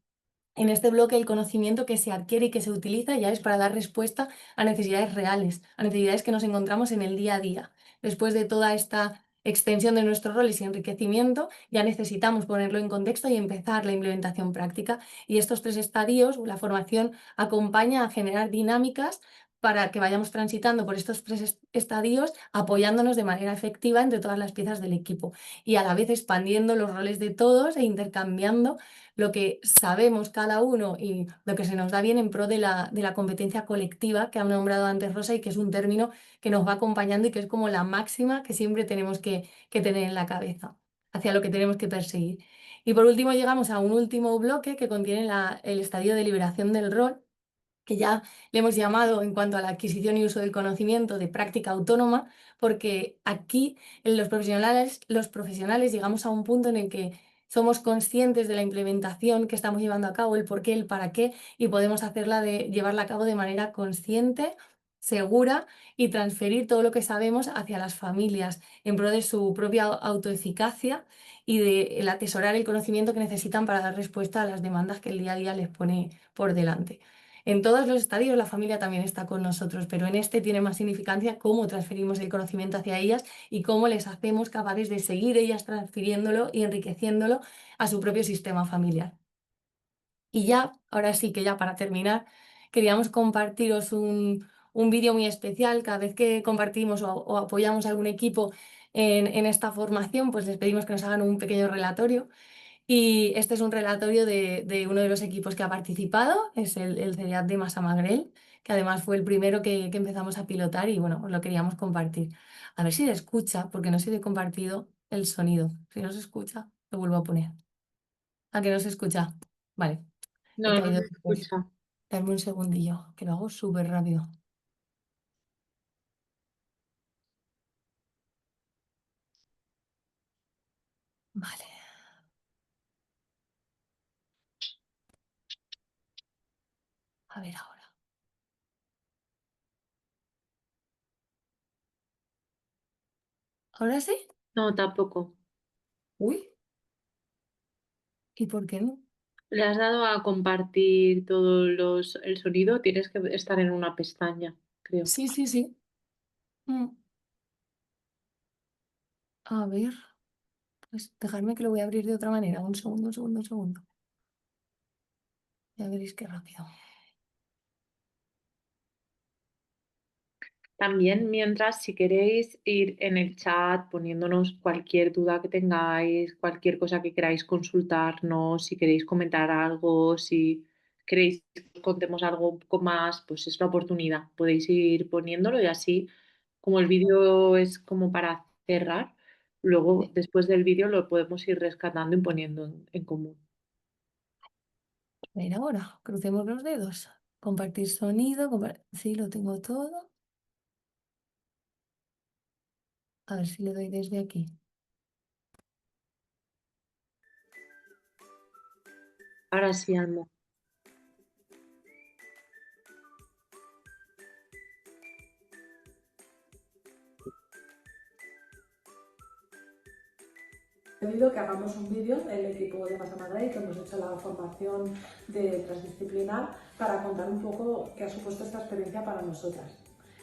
en este bloque el conocimiento que se adquiere y que se utiliza ya es para dar respuesta a necesidades reales, a necesidades que nos encontramos en el día a día. Después de toda esta extensión de nuestros roles y enriquecimiento, ya necesitamos ponerlo en contexto y empezar la implementación práctica. Y estos 3 estadios, la formación acompaña a generar dinámicas para que vayamos transitando por estos 3 estadios, apoyándonos de manera efectiva entre todas las piezas del equipo y a la vez expandiendo los roles de todos e intercambiando lo que sabemos cada uno y lo que se nos da bien en pro de la competencia colectiva que ha nombrado antes Rosa y que es un término que nos va acompañando y que es como la máxima que siempre tenemos que tener en la cabeza, hacia lo que tenemos que perseguir. Y por último llegamos a un último bloque que contiene el estadio de liberación del rol, que ya le hemos llamado en cuanto a la adquisición y uso del conocimiento de práctica autónoma, porque aquí los profesionales llegamos a un punto en el que somos conscientes de la implementación que estamos llevando a cabo, el por qué, el para qué, y podemos llevarla a cabo de manera consciente, segura y transferir todo lo que sabemos hacia las familias en pro de su propia autoeficacia y de el atesorar el conocimiento que necesitan para dar respuesta a las demandas que el día a día les pone por delante. En todos los estadios la familia también está con nosotros, pero en este tiene más significancia cómo transferimos el conocimiento hacia ellas y cómo les hacemos capaces de seguir ellas transfiriéndolo y enriqueciéndolo a su propio sistema familiar. Y ya, ahora sí que ya para terminar, queríamos compartiros un vídeo muy especial. Cada vez que compartimos o apoyamos a algún equipo en esta formación, pues les pedimos que nos hagan un pequeño relatorio. Y este es un relatorio de uno de los equipos que ha participado, es el CEDIAT de Massamagrell, que además fue el primero que empezamos a pilotar y bueno, os lo queríamos compartir. A ver si se escucha, porque no sé si he compartido el sonido. Si no se escucha, lo vuelvo a poner. ¿A que no se escucha? Vale, he No, no caído se después. escucha. Dame un segundillo, que lo hago súper rápido. Vale, a ver ahora. ¿Ahora sí? No, tampoco. Uy, ¿y por qué no? Le has dado a compartir el sonido, tienes que estar en una pestaña, creo. Sí, sí, sí. Mm, A ver. Pues dejadme que lo voy a abrir de otra manera. Un segundo, un segundo, un segundo. Ya veréis qué rápido. También, mientras, si queréis ir en el chat poniéndonos cualquier duda que tengáis, cualquier cosa que queráis consultarnos, si queréis comentar algo, si queréis que os contemos algo un poco más, pues es la oportunidad. Podéis ir poniéndolo y así, como el vídeo es como para cerrar, luego Sí. después del vídeo lo podemos ir rescatando y poniendo en común. A ver ahora, crucemos los dedos. Compartir sonido. Sí, lo tengo todo. A ver si le doy desde aquí. Ahora sí, Almo. Pedido que hagamos un vídeo, el equipo de Massamagrell, que hemos hecho la formación de transdisciplinar, para contar un poco qué ha supuesto esta experiencia para nosotras.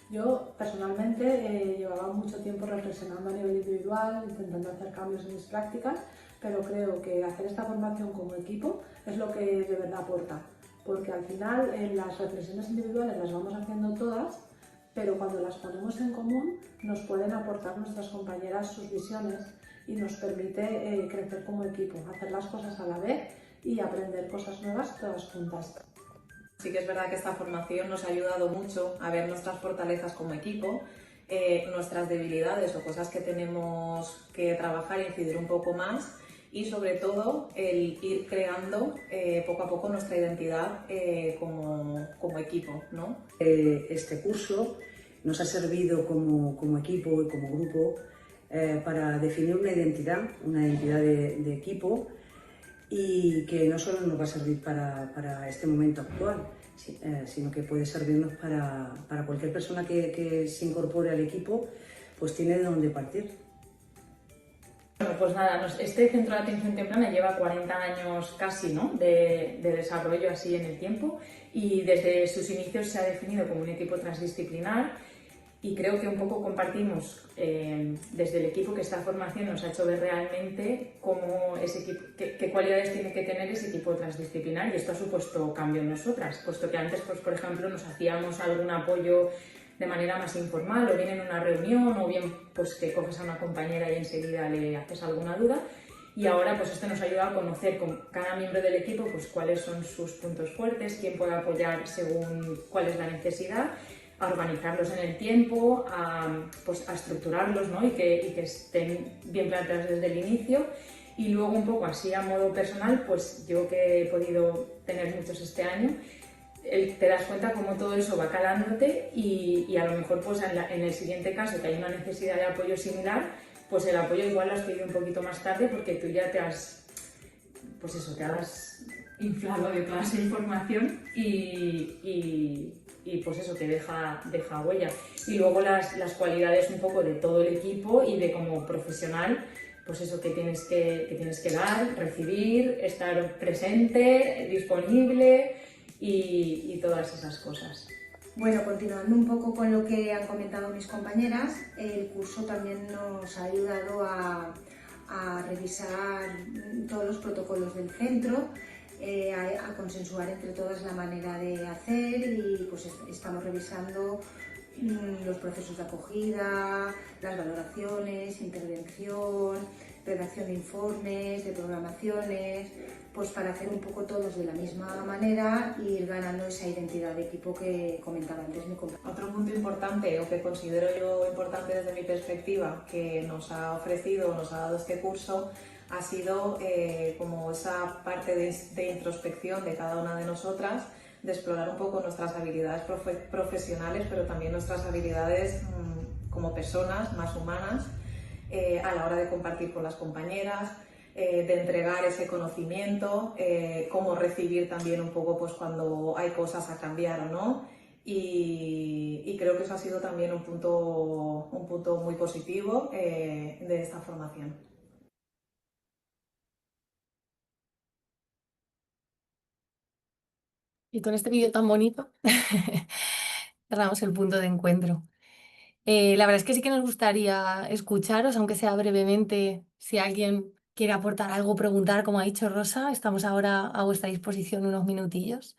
Yo personalmente llevaba mucho tiempo reflexionando a nivel individual, intentando hacer cambios en mis prácticas, pero creo que hacer esta formación como equipo es lo que de verdad aporta, porque al final las reflexiones individuales las vamos haciendo todas, pero cuando las ponemos en común nos pueden aportar nuestras compañeras sus visiones y nos permite crecer como equipo, hacer las cosas a la vez y aprender cosas nuevas todas juntas. Sí que es verdad que esta formación nos ha ayudado mucho a ver nuestras fortalezas como equipo, nuestras debilidades o cosas que tenemos que trabajar e incidir un poco más, y sobre todo el ir creando poco a poco nuestra identidad como equipo, ¿no? Este curso nos ha servido como equipo y como grupo para definir una identidad de equipo, y que no solo nos va a servir para este momento actual, sino que puede servirnos para cualquier persona que se incorpore al equipo, pues tiene de dónde partir. Bueno, pues nada, este centro de atención temprana lleva 40 años casi, ¿no?, de desarrollo así en el tiempo, y desde sus inicios se ha definido como un equipo transdisciplinar. Y creo que un poco compartimos desde el equipo que esta formación nos ha hecho ver realmente cómo ese equipo, qué cualidades tiene que tener ese equipo transdisciplinar, y esto ha supuesto cambio en nosotras, puesto que antes, pues, por ejemplo, nos hacíamos algún apoyo de manera más informal, o bien en una reunión, o bien pues que coges a una compañera y enseguida le haces alguna duda. Y ahora pues esto nos ayuda a conocer con cada miembro del equipo pues cuáles son sus puntos fuertes, quién puede apoyar según cuál es la necesidad, a organizarlos en el tiempo, pues a estructurarlos, ¿no?, y que estén bien planteados desde el inicio. Y luego un poco así a modo personal, pues yo que he podido tener muchos este año, te das cuenta cómo todo eso va calándote y a lo mejor pues en el siguiente caso que hay una necesidad de apoyo similar, pues el apoyo igual lo has pedido un poquito más tarde porque tú ya te has, pues eso, te has inflado de toda esa información y pues eso, que deja huella. Y luego las cualidades un poco de todo el equipo y de como profesional, pues eso que tienes que dar, recibir, estar presente, disponible y todas esas cosas. Bueno, continuando un poco con lo que han comentado mis compañeras, el curso también nos ha ayudado a revisar todos los protocolos del centro, a consensuar entre todas la manera de hacer y pues estamos revisando los procesos de acogida, las valoraciones, intervención, redacción de informes, de programaciones, pues para hacer un poco todos de la misma manera e ir ganando esa identidad de equipo que comentaba antes mi compañero. Otro punto importante, o que considero yo importante desde mi perspectiva, que nos ha ofrecido, nos ha dado este curso, ha sido como esa parte de introspección de cada una de nosotras, de explorar un poco nuestras habilidades profesionales, pero también nuestras habilidades como personas más humanas, a la hora de compartir con las compañeras, de entregar ese conocimiento, cómo recibir también un poco pues cuando hay cosas a cambiar o no. Y creo que eso ha sido también un punto muy positivo de esta formación. Y con este vídeo tan bonito cerramos el punto de encuentro. La verdad es que sí que nos gustaría escucharos, aunque sea brevemente, si alguien quiere aportar algo, preguntar, como ha dicho Rosa, estamos ahora a vuestra disposición unos minutillos.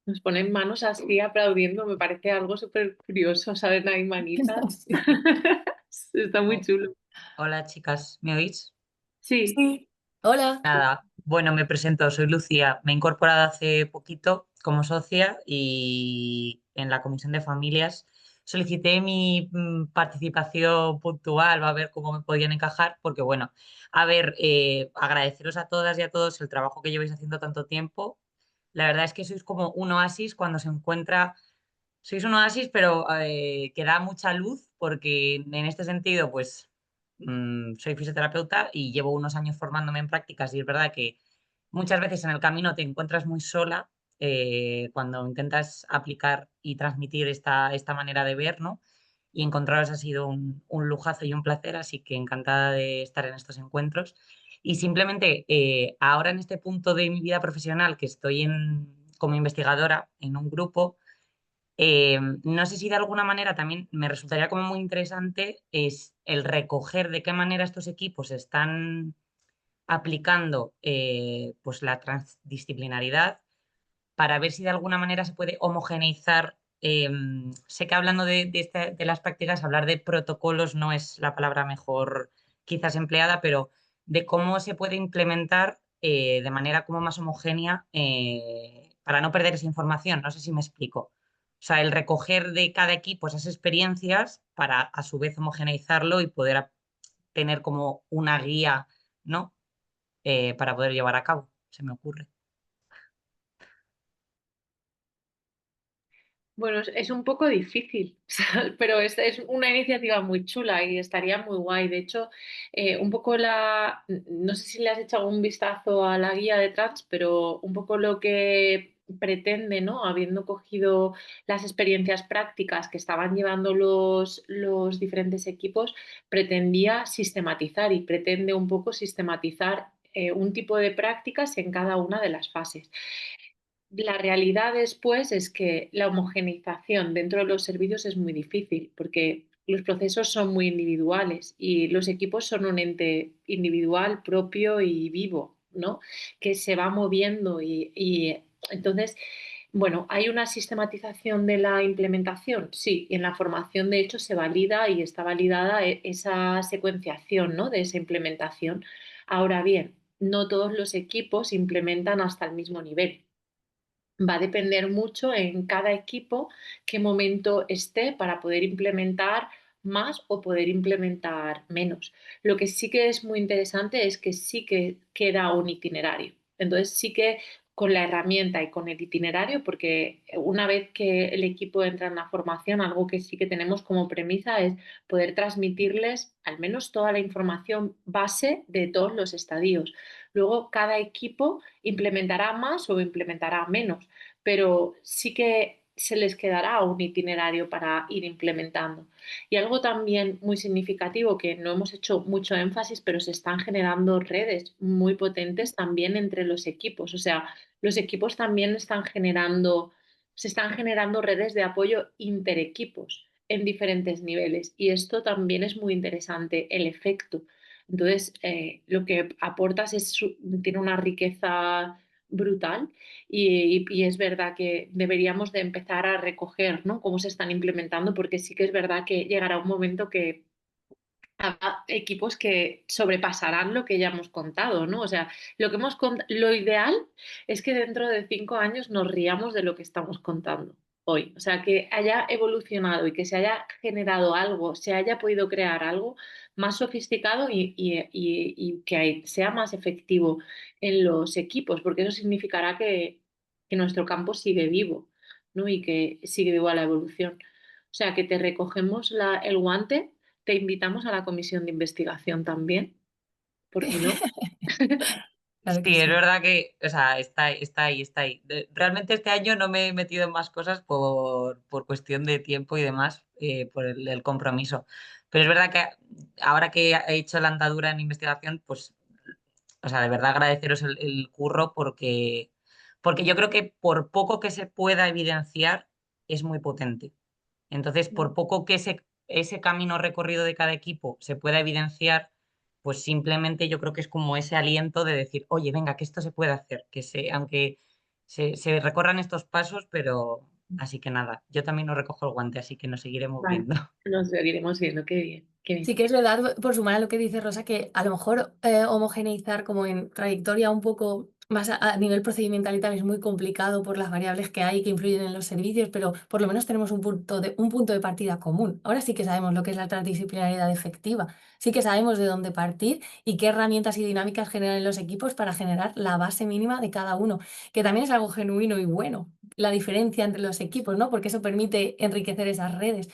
Nos ponen manos así aplaudiendo, me parece algo súper curioso, ¿saben? Hay manitas. Sí. Está muy chulo. Hola chicas, ¿me oís? Sí, Sí. Hola. Nada, bueno, me presento, soy Lucía, me he incorporado hace poquito como socia y en la Comisión de Familias solicité mi participación puntual, va a ver cómo me podían encajar, porque bueno, a ver, agradeceros a todas y a todos el trabajo que lleváis haciendo tanto tiempo. La verdad es que sois como un oasis cuando se encuentra, sois un oasis, pero que da mucha luz, porque en este sentido, pues soy fisioterapeuta y llevo unos años formándome en prácticas y es verdad que muchas veces en el camino te encuentras muy sola cuando intentas aplicar y transmitir esta manera de ver, ¿no? Y encontraros ha sido un lujazo y un placer, así que encantada de estar en estos encuentros. Y simplemente ahora en este punto de mi vida profesional que estoy como investigadora en un grupo, no sé si de alguna manera también me resultaría como muy interesante es el recoger de qué manera estos equipos están aplicando pues la transdisciplinaridad para ver si de alguna manera se puede homogeneizar. Sé que hablando de las prácticas, hablar de protocolos no es la palabra mejor quizás empleada, pero de cómo se puede implementar de manera como más homogénea para no perder esa información. No sé si me explico. O sea, el recoger de cada equipo esas experiencias para a su vez homogeneizarlo y poder tener como una guía, ¿no? Para poder llevar a cabo, se me ocurre. bueno, es un poco difícil, pero es una iniciativa muy chula y estaría muy guay. De hecho, un poco no sé si le has hecho algún vistazo a la guía de Trans, pero un poco lo que pretende, ¿no? Habiendo cogido las experiencias prácticas que estaban llevando los diferentes equipos, pretendía sistematizar y pretende un poco sistematizar un tipo de prácticas en cada una de las fases. La realidad después es que la homogeneización dentro de los servicios es muy difícil porque los procesos son muy individuales y los equipos son un ente individual, propio y vivo, ¿no? Que se va moviendo y entonces, bueno, ¿hay una sistematización de la implementación? Sí, y en la formación de hecho se valida y está validada esa secuenciación, ¿no? De esa implementación. Ahora bien, no todos los equipos implementan hasta el mismo nivel. Va a depender mucho en cada equipo qué momento esté para poder implementar más o poder implementar menos. Lo que sí que es muy interesante es que sí que queda un itinerario. Entonces sí que con la herramienta y con el itinerario, porque una vez que el equipo entra en la formación, algo que sí que tenemos como premisa es poder transmitirles al menos toda la información base de todos los estadios. Luego, cada equipo implementará más o implementará menos, pero sí que se les quedará un itinerario para ir implementando. Y algo también muy significativo que no hemos hecho mucho énfasis, pero se están generando redes muy potentes también entre los equipos. O sea, los equipos también se están generando redes de apoyo interequipos en diferentes niveles. Y esto también es muy interesante, el efecto. Entonces, lo que aportas tiene una riqueza brutal y es verdad que deberíamos de empezar a recoger, ¿no?, cómo se están implementando, porque sí que es verdad que llegará un momento que habrá equipos que sobrepasarán lo que ya hemos contado, ¿no? O sea, lo ideal es que dentro de 5 años nos riamos de lo que estamos contando hoy. O sea, que haya evolucionado y que se haya generado algo, se haya podido crear algo más sofisticado y que sea más efectivo en los equipos, porque eso significará que nuestro campo sigue vivo, ¿no? Y que sigue viva la evolución. O sea, que te recogemos el guante, te invitamos a la comisión de investigación también, ¿por qué no? Claro que Sí, es sí. verdad que, o sea, está ahí, está ahí. Realmente este año no me he metido en más cosas por cuestión de tiempo y demás, por el compromiso. Pero es verdad que ahora que he hecho la andadura en investigación, pues, o sea, de verdad agradeceros el curro porque yo creo que por poco que se pueda evidenciar, es muy potente. Entonces, por poco que ese camino recorrido de cada equipo se pueda evidenciar, pues simplemente yo creo que es como ese aliento de decir, oye, venga, que esto se puede hacer, aunque se recorran estos pasos, pero así que nada, yo también os recojo el guante, así que nos seguiremos Vale, viendo. nos seguiremos viendo, qué bien, qué bien. Sí que es verdad, por sumar a lo que dice Rosa, que a lo mejor homogeneizar como en trayectoria un poco más a nivel procedimental y tal es muy complicado por las variables que hay que influyen en los servicios, pero por lo menos tenemos un punto de partida común. Ahora sí que sabemos lo que es la transdisciplinariedad efectiva, sí que sabemos de dónde partir y qué herramientas y dinámicas generan en los equipos para generar la base mínima de cada uno, que también es algo genuino y bueno, la diferencia entre los equipos, ¿no? Porque eso permite enriquecer esas redes.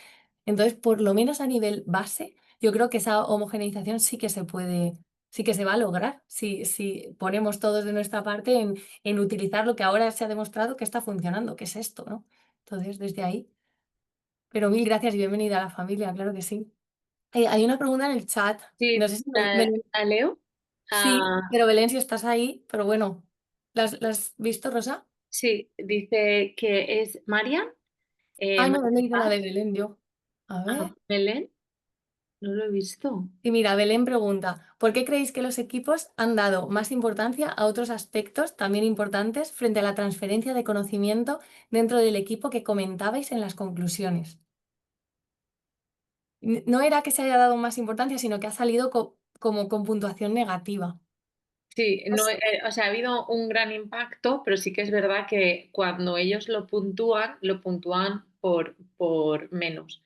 Entonces, por lo menos a nivel base, yo creo que esa homogeneización sí que se puede, sí que se va a lograr si ponemos todos de nuestra parte en utilizar lo que ahora se ha demostrado que está funcionando, que es esto, ¿no? Entonces, desde ahí. Pero mil gracias y bienvenida a la familia, claro que sí. Hay una pregunta en el chat. No Sí, sé si la leo. sí, pero Belén, si estás ahí, pero bueno, ¿la has visto, Rosa? Sí, dice que es Marian. Ah, no, Marian no he leído la Paz. de Belén yo. A ver. Belén, no lo he visto. Y mira, Belén pregunta, ¿por qué creéis que los equipos han dado más importancia a otros aspectos también importantes frente a la transferencia de conocimiento dentro del equipo que comentabais en las conclusiones? No era que se haya dado más importancia, sino que ha salido como con puntuación negativa. Sí, no, Pues, o sea, ha habido un gran impacto, pero sí que es verdad que cuando ellos lo puntúan por menos.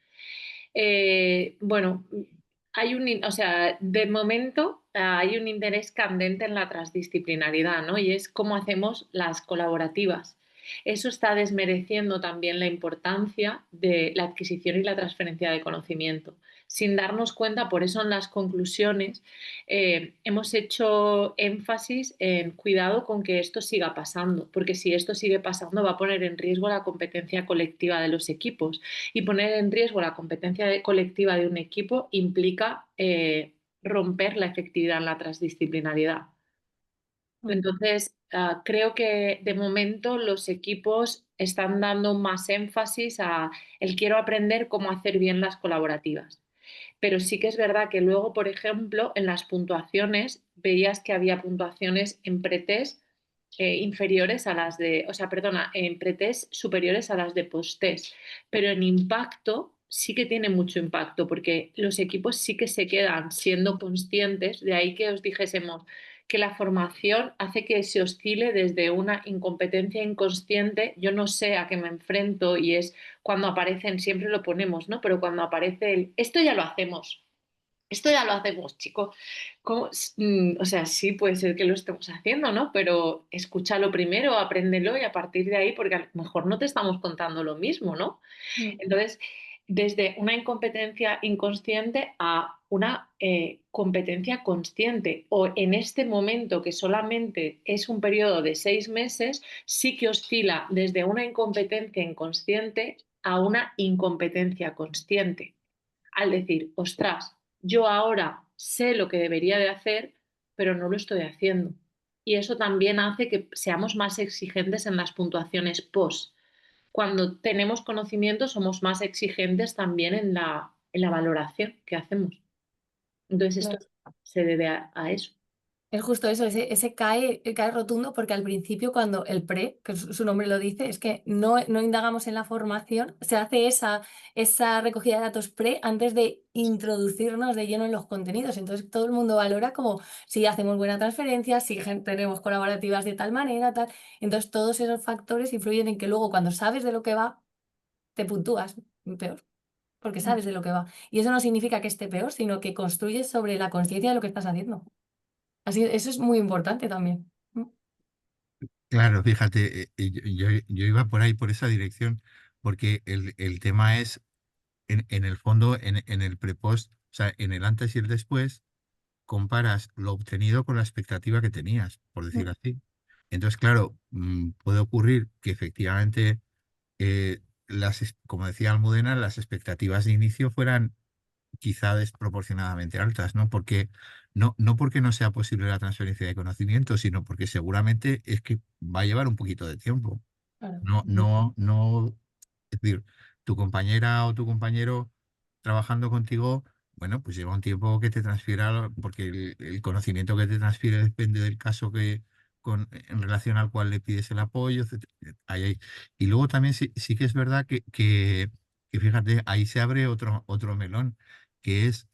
Bueno, o sea, de momento hay un interés candente en la transdisciplinariedad, ¿no? Y es cómo hacemos las colaborativas. Eso está desmereciendo también la importancia de la adquisición y la transferencia de conocimiento. Sin darnos cuenta, por eso en las conclusiones hemos hecho énfasis en cuidado con que esto siga pasando, porque si esto sigue pasando va a poner en riesgo la competencia colectiva de los equipos y poner en riesgo la competencia colectiva de un equipo implica romper la efectividad en la transdisciplinariedad. Entonces, creo que de momento los equipos están dando más énfasis a el quiero aprender cómo hacer bien las colaborativas. Pero sí que es verdad que luego, por ejemplo, en las puntuaciones veías que había puntuaciones en pretest inferiores a las de, o sea, perdona, en pretest superiores a las de posttest, pero en impacto sí que tiene mucho impacto porque los equipos sí que se quedan siendo conscientes, de ahí que os dijésemos que la formación hace que se oscile desde una incompetencia inconsciente, yo no sé a qué me enfrento y es cuando aparecen, siempre lo ponemos, ¿no? Pero cuando aparece esto ya lo hacemos. Esto ya lo hacemos, chico. O sea, sí puede ser que lo estemos haciendo, ¿no? Pero escúchalo primero, apréndelo y a partir de ahí, porque a lo mejor no te estamos contando lo mismo, ¿no? Mm. Entonces, desde una incompetencia inconsciente a una competencia consciente, o en este momento que solamente es un periodo de 6 meses, sí que oscila desde una incompetencia inconsciente a una incompetencia consciente. Al decir, ostras, yo ahora sé lo que debería de hacer, pero no lo estoy haciendo. Y eso también hace que seamos más exigentes en las puntuaciones post. Cuando tenemos conocimiento somos más exigentes también en la valoración que hacemos. Entonces esto Claro. se debe a eso. Es justo eso, ese cae rotundo porque al principio cuando el pre, que su nombre lo dice, es que no indagamos en la formación, se hace esa recogida de datos pre antes de introducirnos de lleno en los contenidos. Entonces todo el mundo valora como si hacemos buena transferencia, si tenemos colaborativas de tal manera, tal. Entonces todos esos factores influyen en que luego cuando sabes de lo que va, te puntúas peor, porque sabes de lo que va. Y eso no significa que esté peor, sino que construyes sobre la conciencia de lo que estás haciendo. Así, eso es muy importante también. Claro, fíjate, yo iba por ahí, por esa dirección, porque el tema es, en el fondo, en el prepost, o sea, en el antes y el después, comparas lo obtenido con la expectativa que tenías, por decirlo así. Entonces, claro, puede ocurrir que efectivamente, como decía Almudena, las expectativas de inicio fueran quizá desproporcionadamente altas, ¿no? Porque no porque no sea posible la transferencia de conocimiento, sino porque seguramente es que va a llevar un poquito de tiempo. Claro. No, es decir, tu compañera o tu compañero trabajando contigo, bueno, pues lleva un tiempo que te transfiera, porque el conocimiento que te transfiere depende del caso en relación al cual le pides el apoyo, etcétera. Y luego también sí que es verdad que fíjate, ahí se abre otro melón, que es,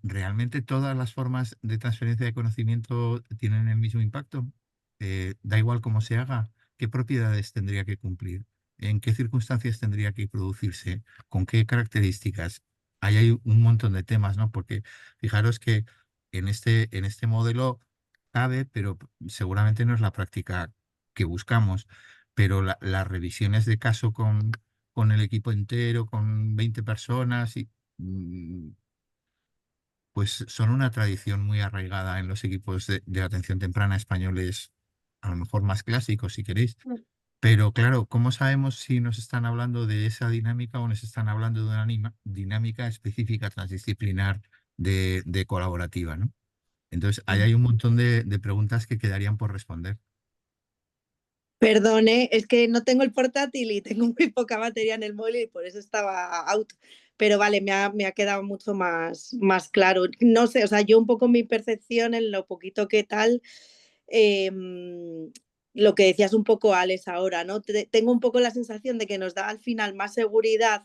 ¿realmente todas las formas de transferencia de conocimiento tienen el mismo impacto? Da igual cómo se haga, ¿qué propiedades tendría que cumplir? ¿En qué circunstancias tendría que producirse? ¿Con qué características? Ahí hay un montón de temas, ¿no? Porque fijaros que en este modelo cabe, pero seguramente no es la práctica que buscamos. Pero las revisiones de caso con el equipo entero, con 20 personas, pues son una tradición muy arraigada en los equipos de atención temprana españoles, a lo mejor más clásicos, si queréis. Pero claro, ¿cómo sabemos si nos están hablando de esa dinámica o nos están hablando de una dinámica específica transdisciplinar de colaborativa, ¿no? Entonces, ahí hay un montón de preguntas que quedarían por responder. Perdone, es que no tengo el portátil y tengo muy poca batería en el móvil y por eso estaba out. Pero vale, me ha quedado mucho más claro. No sé, o sea, yo un poco mi percepción en lo poquito que tal, lo que decías un poco, Alex, ahora, ¿no? Tengo un poco la sensación de que nos da al final más seguridad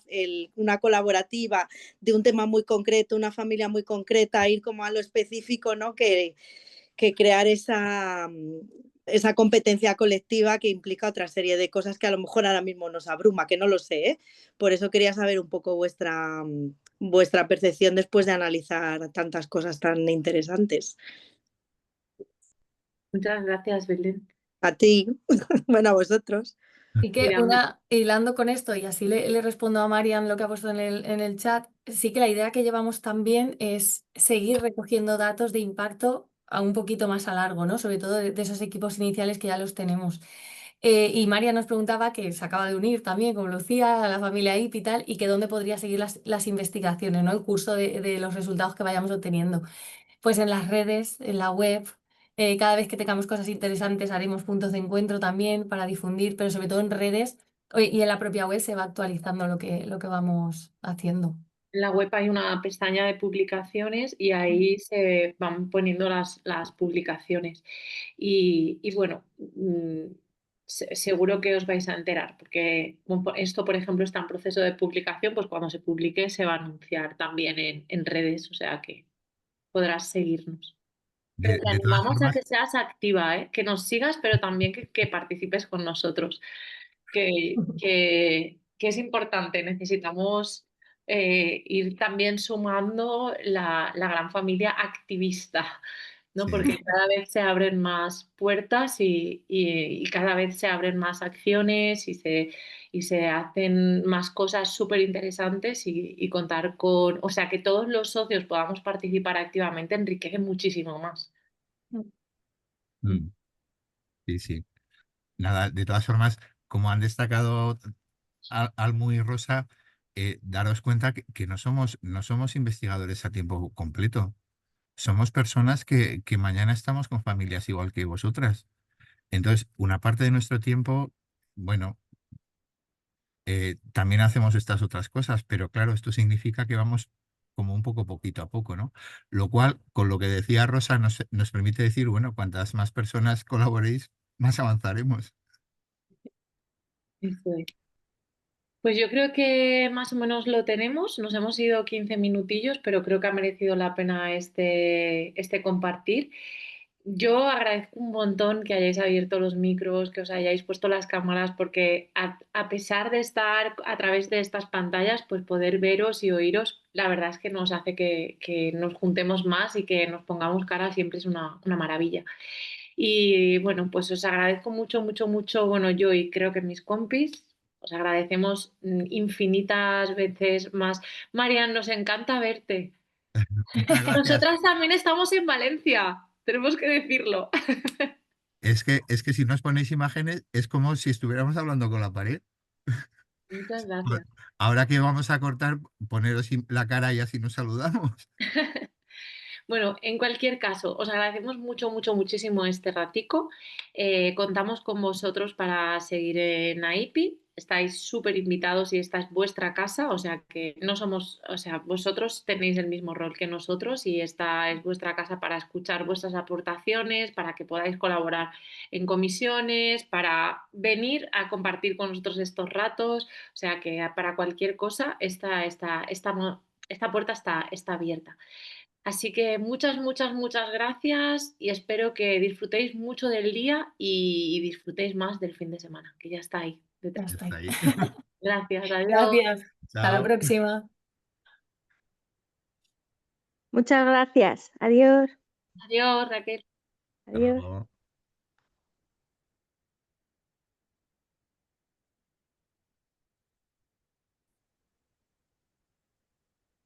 una colaborativa de un tema muy concreto, una familia muy concreta, ir como a lo específico, ¿no? Que crear esa competencia colectiva que implica otra serie de cosas que a lo mejor ahora mismo nos abruma, que no lo sé, ¿eh? Por eso quería saber un poco vuestra percepción después de analizar tantas cosas tan interesantes. Muchas gracias, Belén. A ti, bueno, a vosotros. Y que hilando con esto, y así le respondo a Marian lo que ha puesto en el chat, sí que la idea que llevamos también es seguir recogiendo datos de impacto a un poquito más a largo, ¿no? Sobre todo de esos equipos iniciales que ya los tenemos. Y Marian nos preguntaba, que se acaba de unir también con Lucía, a la familia IP y tal, y que dónde podría seguir las investigaciones, ¿no? El curso de los resultados que vayamos obteniendo. Pues en las redes, en la web, cada vez que tengamos cosas interesantes haremos puntos de encuentro también para difundir, pero sobre todo en redes y en la propia web se va actualizando lo que vamos haciendo. En la web hay una pestaña de publicaciones y ahí se van poniendo las publicaciones. Y bueno, seguro que os vais a enterar, porque esto, por ejemplo, está en proceso de publicación, pues cuando se publique se va a anunciar también en redes, o sea que podrás seguirnos. Pero te De todas animamos a formas, que seas activa, ¿eh? Que nos sigas, pero también que participes con nosotros, que es importante. Necesitamos ir también sumando la gran familia activista, ¿no? Sí. Porque cada vez se abren más puertas y cada vez se abren más acciones y se hacen más cosas súper interesantes y contar con, o sea, que todos los socios podamos participar activamente enriquece muchísimo más. Mm, sí, sí. Nada, de todas formas, como han destacado Almu y Rosa, daros cuenta que no somos investigadores a tiempo completo. Somos personas que mañana estamos con familias igual que vosotras. Entonces, una parte de nuestro tiempo, bueno, también hacemos estas otras cosas, pero claro, esto significa que vamos como un poco poquito a poco, ¿no? Lo cual, con lo que decía Rosa, nos permite decir, bueno, cuantas más personas colaboréis, más avanzaremos. Eso es. Pues yo creo que más o menos lo tenemos. Nos hemos ido 15 minutillos, pero creo que ha merecido la pena este compartir. Yo agradezco un montón que hayáis abierto los micros, que os hayáis puesto las cámaras, porque a pesar de estar a través de estas pantallas, pues poder veros y oíros, la verdad es que nos hace que nos juntemos más y que nos pongamos cara siempre es una maravilla. Y bueno, pues os agradezco mucho, mucho, mucho, bueno, yo y creo que mis compis, os agradecemos infinitas veces más. Marian, nos encanta verte. Muchas gracias. Nosotras también estamos en Valencia, tenemos que decirlo. Es que si no os ponéis imágenes, es como si estuviéramos hablando con la pared. Muchas Bueno, gracias. ahora que vamos a cortar, poneros la cara y así nos saludamos. Bueno, en cualquier caso, os agradecemos mucho, mucho, muchísimo este ratico. Contamos con vosotros para seguir en AIPI. Estáis súper invitados y esta es vuestra casa, o sea que no somos, o sea, vosotros tenéis el mismo rol que nosotros y esta es vuestra casa para escuchar vuestras aportaciones, para que podáis colaborar en comisiones, para venir a compartir con nosotros estos ratos, o sea que para cualquier cosa esta puerta está abierta. Así que muchas, muchas, muchas gracias y espero que disfrutéis mucho del día y disfrutéis más del fin de semana, que ya está ahí Ya detrás. está Está ahí. ahí. Gracias, adiós. Gracias. Hasta la Chao. próxima. Muchas gracias. Adiós. Adiós, Raquel. Hasta Adiós. luego.